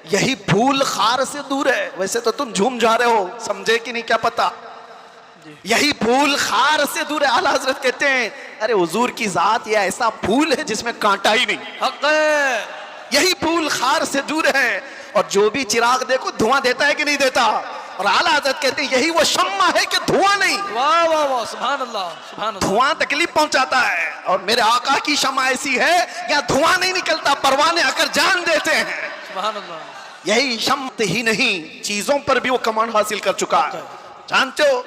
S1: यही फूल खार से दूर है। वैसे तो तुम झूम जा रहे हो, समझे कि नहीं क्या पता, यही फूल खार से दूर है। आला हजरत कहते हैं अरे हुजूर की जात ये ऐसा फूल है जिसमें कांटा ही नहीं,
S2: हक है,
S1: यही फूल खार से दूर है। और जो भी चिराग देखो धुआं देता है कि नहीं देता। और आला हजरत कहते हैं यही वो शम्मा है कि धुआं नहीं।
S2: वाह वाह वाह, सुभान अल्लाह सुभान अल्लाह।
S1: धुआं तकलीफ पहुंचाता है और मेरे आका की शम्मा ऐसी है या धुआं नहीं निकलता, परवाने आकर जान देते हैं।
S2: सुभान अल्लाह।
S1: यही शम्त ही नहीं, चीजों पर भी वो कमांड हासिल कर चुका है। जानते हो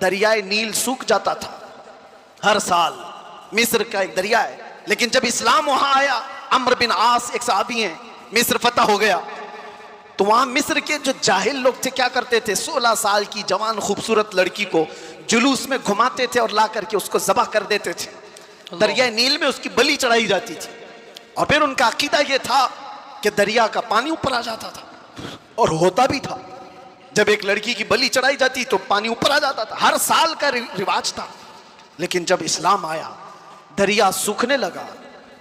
S1: दरियाए नील सूख जाता था हर साल, मिस्र का एक दरिया है, लेकिन जब इस्लाम वहां आया, अम्र बिन आस एक सहाबी हैं, मिस्र फतह हो गया, तो वहां मिस्र के जो जाहिल लोग थे क्या करते थे, 16 साल की जवान खूबसूरत लड़की को जुलूस में घुमाते थे और ला करके उसको ज़बह कर देते थे। दरिया नील में उसकी बलि चढ़ाई जाती थी और फिर उनका अकीदा यह था कि दरिया का पानी ऊपर आ जाता था, और होता भी था। जब एक लड़की की बलि चढ़ाई जाती तो पानी ऊपर आ जाता था, हर साल का रिवाज था। लेकिन जब इस्लाम आया, दरिया सूखने लगा,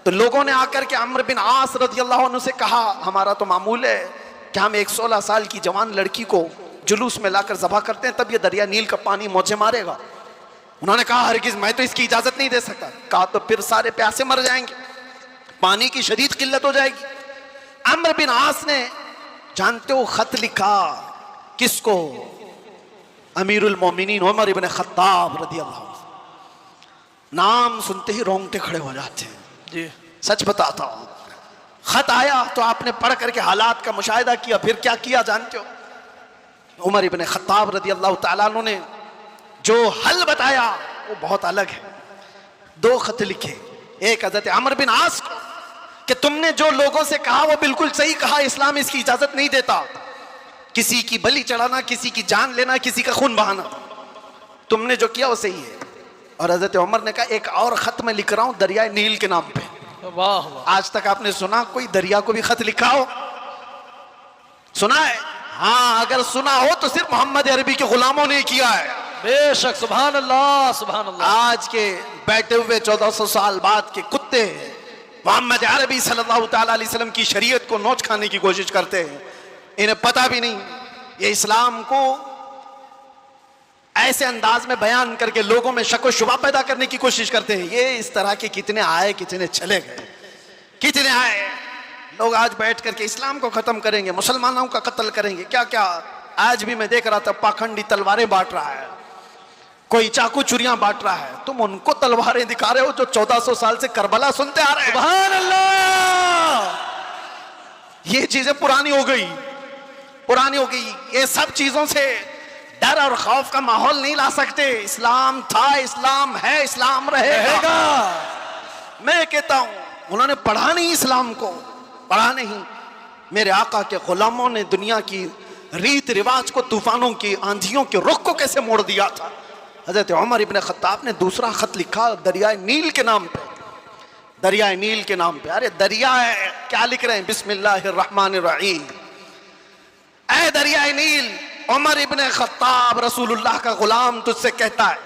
S1: तो लोगों ने आकर के अम्र बिन आस रज़ियल्लाहु अन्हु से कहा, हमारा तो मामूल है कि हम एक 16 साल की जवान लड़की को जुलूस में लाकर ज़बह करते हैं, तब ये दरिया नील का पानी मौजे मारेगा। उन्होंने कहा, हरगिज़ मैं तो इसकी इजाज़त नहीं दे सकता। कहा, तो फिर सारे प्यासे मर जाएंगे, पानी की शदीद किल्लत हो जाएगी। अम्र बिन आस ने, जानते हो, खत लिखा किसको? अमीरुल मोमिनीन उमर इब्न खत्ताब रज़ियल्लाहु अन्हु। नाम सुनते ही रोंगटे खड़े हो जाते हैं
S2: जी।
S1: सच बताता हूं, खत आया तो आपने पढ़ करके हालात का मुशाहिदा किया, फिर क्या किया जानते हो? उमर इब्न खत्ताब रज़ियल्लाहु ताला अन्हु ने जो हल बताया वो बहुत अलग है। 2 खत लिखे, एक हज़रत अम्र बिन आस को कि तुमने जो लोगों से कहा वो बिल्कुल सही कहा, इस्लाम इसकी इजाजत नहीं देता, किसी की बलि चढ़ाना, किसी की जान लेना, किसी का खून बहाना, तुमने जो किया वो सही है। और हज़रत उमर ने कहा, एक और खत मैं लिख रहा हूं दरिया नील के नाम पे।
S2: वाह वाह।
S1: आज तक आपने सुना कोई दरिया को भी खत लिखा हो? सुना है? हाँ, अगर सुना हो तो सिर्फ मोहम्मद अरबी के गुलामों ने किया है।
S2: बेशक, सुभान अल्लाह सुभान अल्लाह।
S1: आज के बैठे हुए 1400 साल बाद के कुत्ते मोहम्मद अरबी सल्लल्लाहु ताला अलैहि वसल्लम की शरीयत को नोच खाने की कोशिश करते हैं, इन्हें पता भी नहीं। ये इस्लाम को ऐसे अंदाज में बयान करके लोगों में शक व शुबा पैदा करने की कोशिश करते हैं। ये इस तरह के कितने आए, कितने चले गए, कितने आए लोग आज बैठ करके इस्लाम को खत्म करेंगे, मुसलमानों का कत्ल करेंगे, क्या क्या। आज भी मैं देख रहा था, पाखंडी तलवारें बांट रहा है, कोई चाकू चुरियां बांट रहा है। तुम उनको तलवारें दिखा रहे हो जो 1400 साल से करबला सुनते आ रहे हैं।
S2: सुभान अल्लाह।
S1: ये चीजें पुरानी हो गई, पुरानी हो गई। ये सब चीजों से डर और खौफ का माहौल नहीं ला सकते। इस्लाम था, इस्लाम है, इस्लाम रहेगा। मैं कहता हूं, उन्होंने पढ़ा नहीं इस्लाम को, पढ़ा नहीं। मेरे आका के गुलामों ने दुनिया की रीत रिवाज को, तूफानों की, आंधियों के रुख को कैसे मोड़ दिया था। हजरत उमर इब्न खत्ताब ने दूसरा खत लिखा दरियाए नील के नाम पे, दरियाए नील के नाम पे। अरे दरिया है, क्या लिख रहे हैं? बिस्मिल्लाहिर्रहमानिर्रहीम। ऐ दरियाए नील, उमर इब्न खत्ताब रसूलुल्लाह का गुलाम तुझसे कहता है,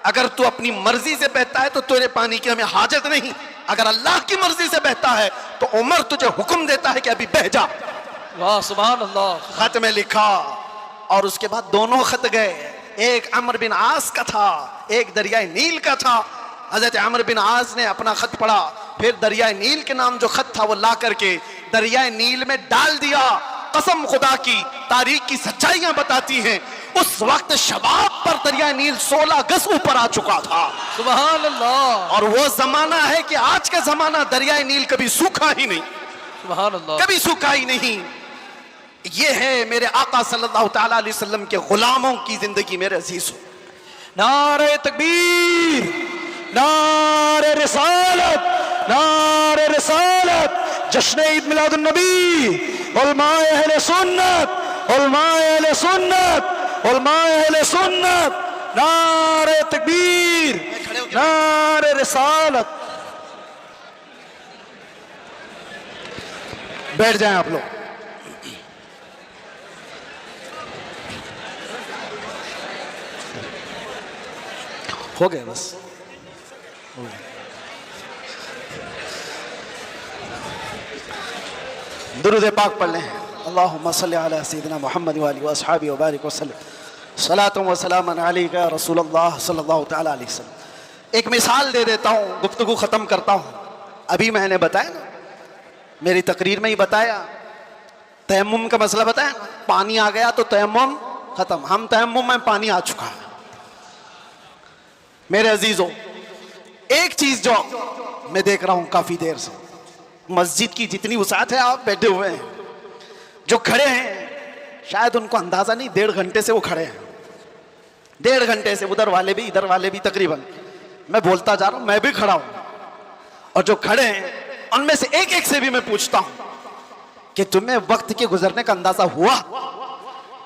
S1: अगर तू अपनी मर्जी से बहता है तो तेरे पानी की हमें हाजत नहीं, अगर अल्लाह की मर्जी से बहता है तो उमर तुझे हुक्म देता है कि अभी बह जा।
S2: वाह सुभान अल्लाह।
S1: खत में लिखा, और उसके बाद दोनों खत गए, एक अम्र बिन आस का था, एक दरियाए नील का था। हजरत अम्र बिन आस ने अपना खत पढ़ा, फिर दरियाए नील के नाम जो खत था वो ला करके दरियाए नील में डाल दिया। कसम खुदा की, तारीख की सच्चाइयां बताती हैं, उस वक्त शबाब पर दरियाए नील 16 गज ऊपर आ चुका था।
S2: सुभान अल्लाह।
S1: और वो जमाना है कि आज का जमाना, दरियाए नील कभी सूखा ही नहीं,
S2: सुभान अल्लाह,
S1: कभी सूखा ही नहीं। ये है मेरे आका सल्लल्लाहु ताला अलैहि वसल्लम के गुलामों की जिंदगी। मेरे अजीज हो,
S3: नारे तकबीर, नारे रिसालत, नारे रिसालत, जश्न ईद मिलादुन नबी, उलमाए अहले सुन्नत, उलमाए अहले सुन्नत, उलमाए अहले सुन्नत, नारे तकबीर, नारे रिसालत।
S1: बैठ जाएं आप लोग। हो गए बस, दुरूद पाक पढ़ लें। अल्लाहुम्मा सल्ली अला सय्यिदिना मुहम्मद व आलिहि व अस्हाबिहि व बारिक वसल्लम। सलातुन व सलामुन अलैका या रसूलल्लाह सल्लल्लाहु तआला अलैहि वसल्लम। एक मिसाल दे देता हूँ, गुफ्तगू ख़त्म करता हूँ। अभी मैंने बताया ना, मेरी तकरीर में ही बताया, तयम्मुम का मसला बताया ना, पानी आ गया तो तयम्मुम ख़त्म। हम तयम्मुम में पानी आ चुका है। मेरे अजीजों, एक चीज जो मैं देख रहा हूं काफी देर से, मस्जिद की जितनी वसाअत है, आप बैठे हुए हैं, जो खड़े हैं शायद उनको अंदाजा नहीं, 1.5 घंटे से वो खड़े हैं, 1.5 घंटे से, उधर वाले भी इधर वाले भी, तकरीबन मैं बोलता जा रहा हूं, मैं भी खड़ा हूं। और जो खड़े हैं उनमें से एक एक से भी मैं पूछता हूं कि तुम्हें वक्त के गुजरने का अंदाजा हुआ?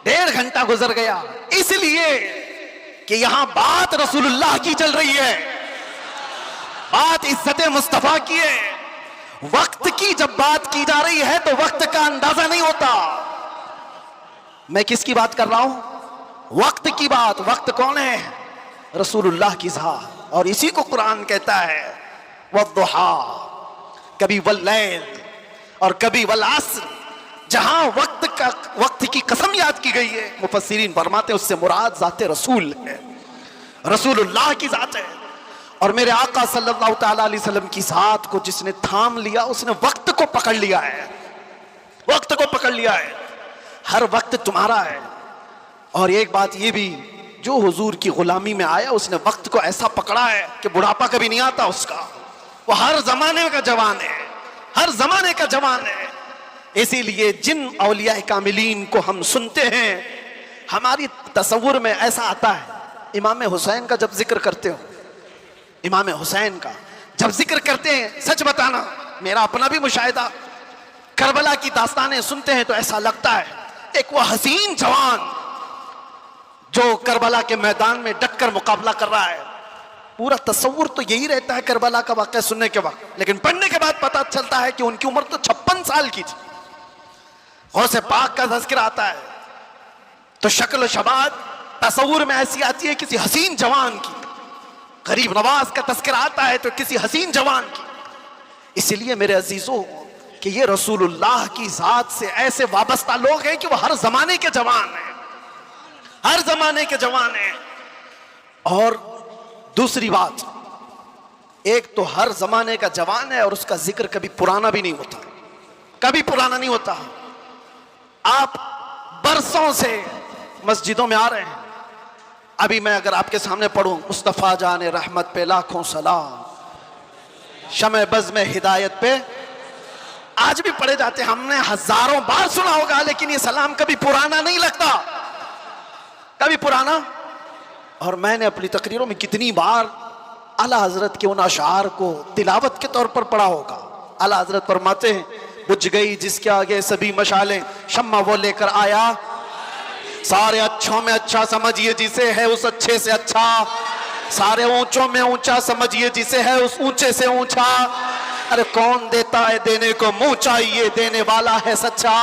S1: 1.5 घंटा गुजर गया, इसलिए कि यहां बात रसूलुल्लाह की चल रही है, बात इज्जत मुस्तफा की है। वक्त की जब बात की जा रही है तो वक्त का अंदाजा नहीं होता। मैं किसकी बात कर रहा हूं? वक्त की बात। वक्त कौन है? रसूलुल्लाह की ज़ात। और इसी को कुरान कहता है वद्दुहा, कभी वल्लैल और कभी वल अस्र। जहां वक्त की कसम याद की गई है, मुफस्सिरीन फरमाते हैं उससे मुराद ज़ाते रसूल है, रसूलुल्लाह की ज़ात है। और मेरे आका सल्लल्लाहु ताला अलैहि वसल्लम की ज़ात को जिसने थाम लिया, उसने वक्त को पकड़ लिया है, वक्त को पकड़ लिया है। हर वक्त तुम्हारा है। और एक बात ये भी, जो हुजूर की गुलामी में आया उसने वक्त को ऐसा पकड़ा है कि बुढ़ापा कभी नहीं आता उसका। वो हर जमाने का जवान है, हर जमाने का जवान है। इसीलिए जिन औलिया कामिलीन को हम सुनते हैं, हमारी तसव्वुर में ऐसा आता है, इमाम हुसैन का जब जिक्र करते हो, इमाम हुसैन का जब जिक्र करते हैं, सच बताना मेरा अपना भी मुशाहिदा, करबला की दास्तानें सुनते हैं तो ऐसा लगता है एक वो हसीन जवान जो करबला के मैदान में डटकर मुकाबला कर रहा है। पूरा तस्वुर तो यही रहता है करबला का वाक़या सुनने के वक्त, लेकिन पढ़ने के बाद पता चलता है कि उनकी उम्र तो 56 साल की थी। गौसे पाक का तज़किरा आता है तो शक्ल शबाद तस्वुर में ऐसी आती है किसी हसीन जवान की। गरीब नवाज का तज़किरा आता है तो किसी हसीन जवान की। इसलिए मेरे अजीजों कि ये रसूलुल्लाह की ज़ात से ऐसे वाबस्ता लोग हैं कि वो हर जमाने के जवान हैं, हर जमाने के जवान हैं। और दूसरी बात, एक तो हर जमाने का जवान है और उसका जिक्र कभी पुराना भी नहीं होता, कभी पुराना नहीं होता। आप बरसों से मस्जिदों में आ रहे हैं। अभी मैं अगर आपके सामने पढ़ूं मुस्तफ़ा जाने रहमत पे लाखों सलाम, शमे बज़ में हिदायत पे, आज भी पढ़े जाते हैं, हमने हजारों बार सुना होगा, लेकिन ये सलाम कभी पुराना नहीं लगता, कभी पुराना। और मैंने अपनी तकरीरों में कितनी बार आला हजरत के उन अशार को तिलावत के तौर पर पढ़ा होगा। आला हजरत फरमाते हैं, बुझ गई जिसके आगे सभी मशालें, शम्मा वो लेकर आया, सारे अच्छों में अच्छा समझिए जिसे है उस अच्छे से अच्छा, सारे ऊंचों में ऊंचा समझिए जिसे है उस ऊंचे से ऊंचा। अरे कौन देता है देने को मुंह चाहिए, देने वाला है सच्चा।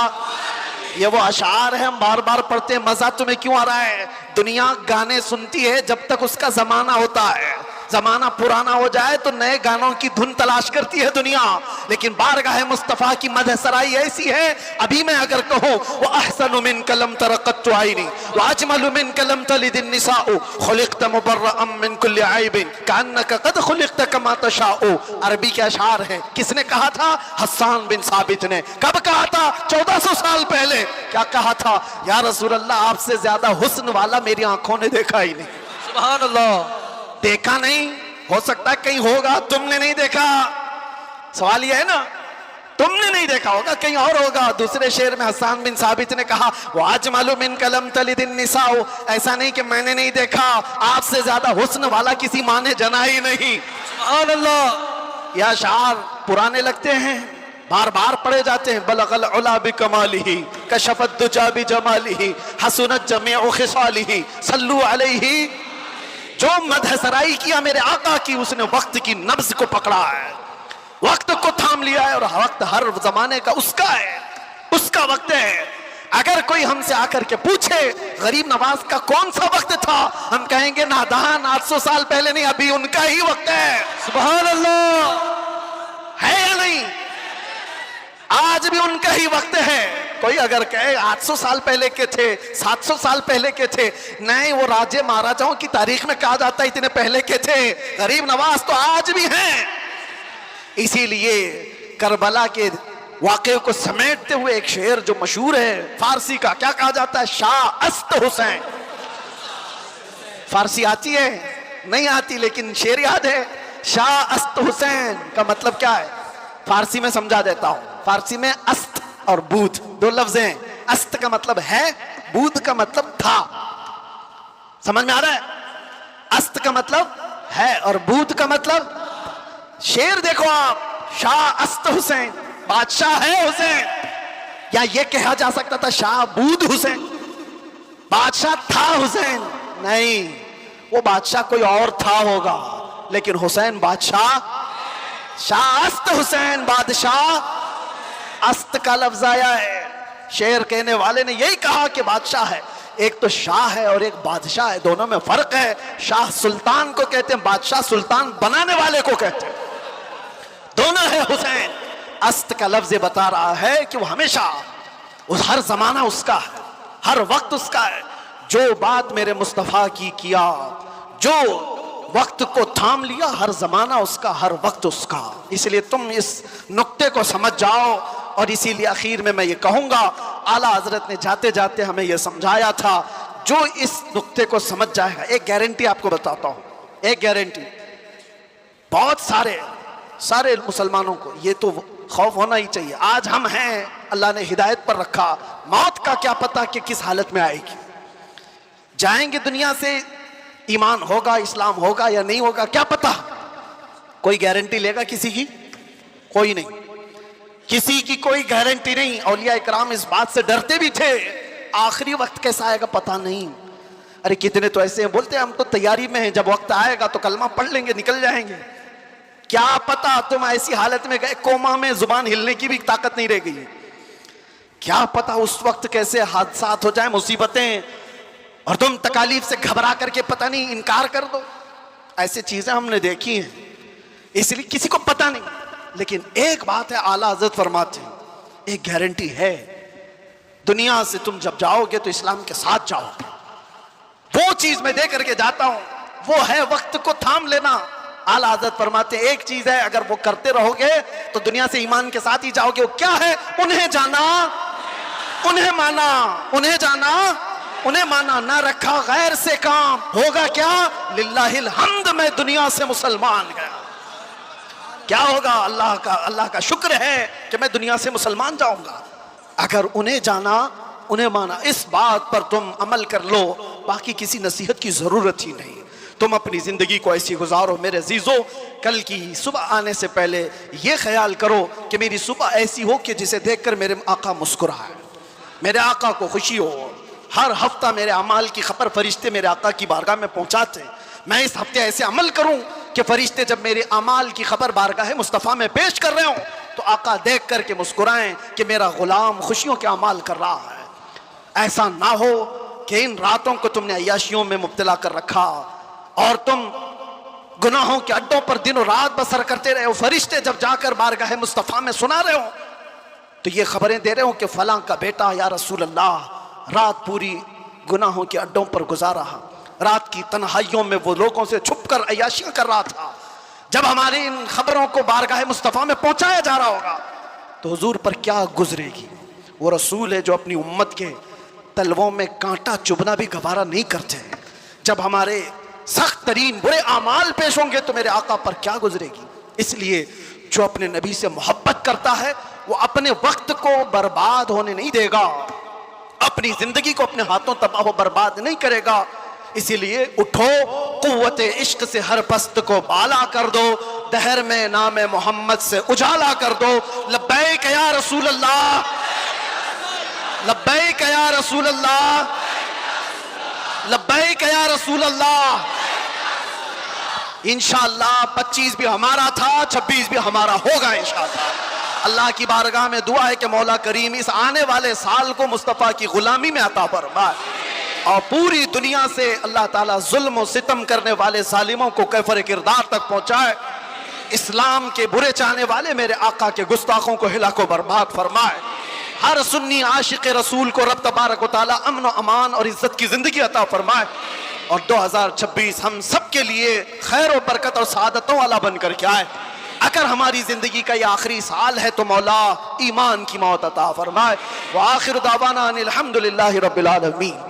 S1: ये वो अशार है, हम बार बार पढ़ते हैं। मजा तुम्हें क्यों आ रहा है? दुनिया गाने सुनती है जब तक उसका जमाना होता है, जमाना पुराना हो जाए तो नए गानों की धुन तलाश करती है दुनिया। लेकिन बारगाह मुस्तफा की मदह सराई ऐसी है, अभी मैं अगर कहूं वो अहसनु मिन कलम तरक़्क़त आइनी व अजमलु मिन कलम तलिदिन निसाउ खुलिक़्त मुबर्रअम मिन कुल्लि ऐबिन कअन्नका क़द खुलिक़्त कमा तशाउ। अरबी के अशार है। किसने कहा था? हस्सान बिन साबित ने। कब कहा था? 1400 साल पहले। क्या कहा था? या रसूल अल्लाह, आपसे ज्यादा हुस्न वाला मेरी आंखों ने देखा ही नहीं।
S2: सुभान अल्लाह।
S1: देखा नहीं, हो सकता है कहीं होगा, तुमने नहीं देखा। सवाल यह है ना, तुमने नहीं देखा होगा, कहीं और होगा। दूसरे शेर में हस्सान बिन साबित ने कहा वो आज मालूम इन कलम तलिदिन निसाओ, ऐसा नहीं कि मैंने नहीं देखा, आपसे ज्यादा हुस्न वाला किसी माँ ने जना ही नहीं।
S2: सुभान अल्लाह।
S1: यह अशार पुराने लगते हैं, बार बार पढ़े जाते हैं। बलगल उला बिकमालिही कशफत दुजा बिजमालिही हसनत जमीउ खिसालिही सल्लु अलैहि। जो मदह सराई किया मेरे आका की, उसने वक्त की नब्ज को पकड़ा है, वक्त को थाम लिया है। और वक्त हर जमाने का उसका है, उसका वक्त है। अगर कोई हमसे आकर के पूछे गरीब नवाज का कौन सा वक्त था, हम कहेंगे नादान, 800 साल पहले नहीं, अभी उनका ही वक्त है।
S2: सुभान अल्लाह।
S1: है या नहीं? आज भी उनका ही वक्त है। कोई अगर कहे 800 साल पहले के थे, 700 साल पहले के थे, नहीं, वो राजे महाराजाओं की तारीख में कहा जाता है इतने पहले के थे। गरीब नवाज तो आज भी हैं। इसीलिए करबला के वाक़े को समेटते हुए एक शेर जो मशहूर है फारसी का, क्या कहा जाता है? शाह अस्त हुसैन। फारसी आती है? नहीं आती, लेकिन शेर याद है। शाह अस्त हुसैन का मतलब क्या है? फारसी में समझा देता हूं। फारसी में अस्त और बूध दो लफ्ज हैं। अस्त का मतलब है, बूध का मतलब था। समझ में आ रहा है? अस्त का मतलब है और बूध का मतलब। शेर देखो आप, शाह अस्त हुसैन, बादशाह है हुसैन। या ये कहा जा सकता था शाहबूद हुसैन, बादशाह था हुसैन? नहीं, वो बादशाह कोई और था होगा, लेकिन हुसैन बादशाह, शाह अस्त हुसैन बादशाह। अस्त का लफ्ज आया है, शेर कहने वाले ने यही कहा कि बादशाह है, एक तो शाह है और एक बादशाह है, दोनों में फर्क है। शाह सुल्तान को कहते हैं, बादशाह सुल्तान बनाने वाले को कहते हैं, दोनों है हुसैन। अस्त का लफ्ज बता रहा है कि वो हमेशा, हर जमाना उसका है, हर वक्त उसका है। जो बात मेरे मुस्तफा की किया, जो वक्त को थाम लिया, हर जमाना उसका, हर वक्त उसका। इसलिए तुम इस नुक्ते को समझ जाओ। और इसीलिए आखिर में मैं ये कहूंगा, आला हजरत ने जाते जाते हमें यह समझाया था, जो इस नुक्ते को समझ जाएगा। एक गारंटी आपको बताता हूं, एक गारंटी, बहुत सारे मुसलमानों को ये तो खौफ होना ही चाहिए। आज हम हैं, अल्लाह ने हिदायत पर रखा, मौत का क्या पता कि किस हालत में आएगी। जाएंगे दुनिया से, ईमान होगा, इस्लाम होगा या नहीं होगा, क्या पता। कोई गारंटी लेगा किसी की? कोई नहीं, किसी की कोई गारंटी नहीं। औलिया इकराम इस बात से डरते भी थे, आखिरी वक्त कैसा आएगा पता नहीं। अरे कितने तो ऐसे हैं, बोलते हैं हम तो तैयारी में हैं, जब वक्त आएगा तो कलमा पढ़ लेंगे, निकल जाएंगे। क्या पता तुम ऐसी हालत में गए, कोमा में, जुबान हिलने की भी ताकत नहीं रह गई। क्या पता उस वक्त कैसे हादसात हो जाए, मुसीबतें, और तुम तकालीफ से घबरा करके पता नहीं इनकार कर दो। ऐसी चीजें हमने देखी हैं, इसलिए किसी को पता नहीं। लेकिन एक बात है, आला हज़रत फरमाते हैं, एक गारंटी है, दुनिया से तुम जब जाओगे तो इस्लाम के साथ जाओगे। वो चीज मैं दे करके जाता हूं, वो है वक्त को थाम लेना। आला हज़रत फरमाते हैं, एक चीज है, अगर वो करते रहोगे तो दुनिया से ईमान के साथ ही जाओगे। वो क्या है? उन्हें जाना, उन्हें माना, उन्हें जाना, उन्हें माना। ना रखा गैर से काम, होगा क्या? लिल्लाहिल हम्द, मैं दुनिया से मुसलमान गया। क्या होगा? अल्लाह का शुक्र है कि मैं दुनिया से मुसलमान जाऊंगा। अगर उन्हें जाना, उन्हें माना, इस बात पर तुम अमल कर लो, बाकी किसी नसीहत की जरूरत ही नहीं। तुम अपनी जिंदगी को ऐसी गुजारो मेरे अजीजों, कल की सुबह आने से पहले ये ख्याल करो कि मेरी सुबह ऐसी हो कि जिसे देखकर मेरे आका मुस्कुराए, मेरे आका को खुशी हो। हर हफ्ता मेरे अमाल की खबर फरिश्ते मेरे आका की बारगाह में पहुंचाते। मैं इस हफ्ते ऐसे अमल करूं कि फरिश्ते जब मेरे अमाल की खबर बारगाह मुस्तफ़ा में पेश कर रहे हो तो आका देख करके मुस्कुराएं कि मेरा गुलाम खुशियों के अमाल कर रहा है। ऐसा ना हो कि इन रातों को तुमने अय्याशियों में मुब्तला कर रखा और तुम गुनाहों के अड्डों पर दिनों रात बसर करते रहे हो। फरिश्ते जब जाकर बारगाह मुस्तफ़ा में सुना रहे हो तो ये खबरें दे रहे हो कि फलां का बेटा या रसूल अल्लाह रात पूरी गुनाहों के अड्डों पर गुजारा, रात की तन्हाइयों में वो लोगों से छुपकर अय्याशियां कर रहा था। जब हमारी इन खबरों को बारगाह मुस्तफ़ा में पहुंचाया जा रहा होगा तो हुजूर पर क्या गुजरेगी। वो रसूल है जो अपनी उम्मत के तलवों में कांटा चुभना भी गवारा नहीं करते। जब हमारे सख्त तरीन बुरे आमाल पेश होंगे तो मेरे आका पर क्या गुजरेगी। इसलिए जो अपने नबी से मोहब्बत करता है वो अपने वक्त को बर्बाद होने नहीं देगा, अपनी जिंदगी को अपने हाथों तबाह बर्बाद नहीं करेगा। इसीलिए उठो, कुव्वत इश्क से हर पस्त को बाला कर दो, दहर में नाम मोहम्मद से उजाला कर दो। लब्बैक या रसूल अल्लाह, लब्बैक या रसूल अल्लाह, लब्बैक या रसूल अल्लाह। इंशाअल्लाह 25 भी हमारा था, 26 भी हमारा होगा इंशाअल्लाह। अल्लाह की बारगाह में दुआ है कि मौला करीम इस आने वाले साल को मुस्तफ़ा की गुलामी में अता फरमाए और पूरी दुनिया से अल्लाह ताला जुल्म और सितम करने वाले जालिमों को कैफर किरदार तक पहुंचाए। इस्लाम के बुरे चाहने वाले मेरे आका के गुस्ताखों को हिला को बर्बाद फरमाए। हर सुन्नी आशिक रसूल को रब तबारक व तआला अमन व अमान और इज्जत की जिंदगी अता फरमाए और 2026 हम सब के लिए खैर और बरकत और सआदतों वाला बनकर के आए। अगर हमारी जिंदगी का यह आखिरी साल है तो मौला ईमान की मौत अता फरमाए। व आखिर दावाना अनिल हम्दुलिल्लाहि रब्बिल आलमीन।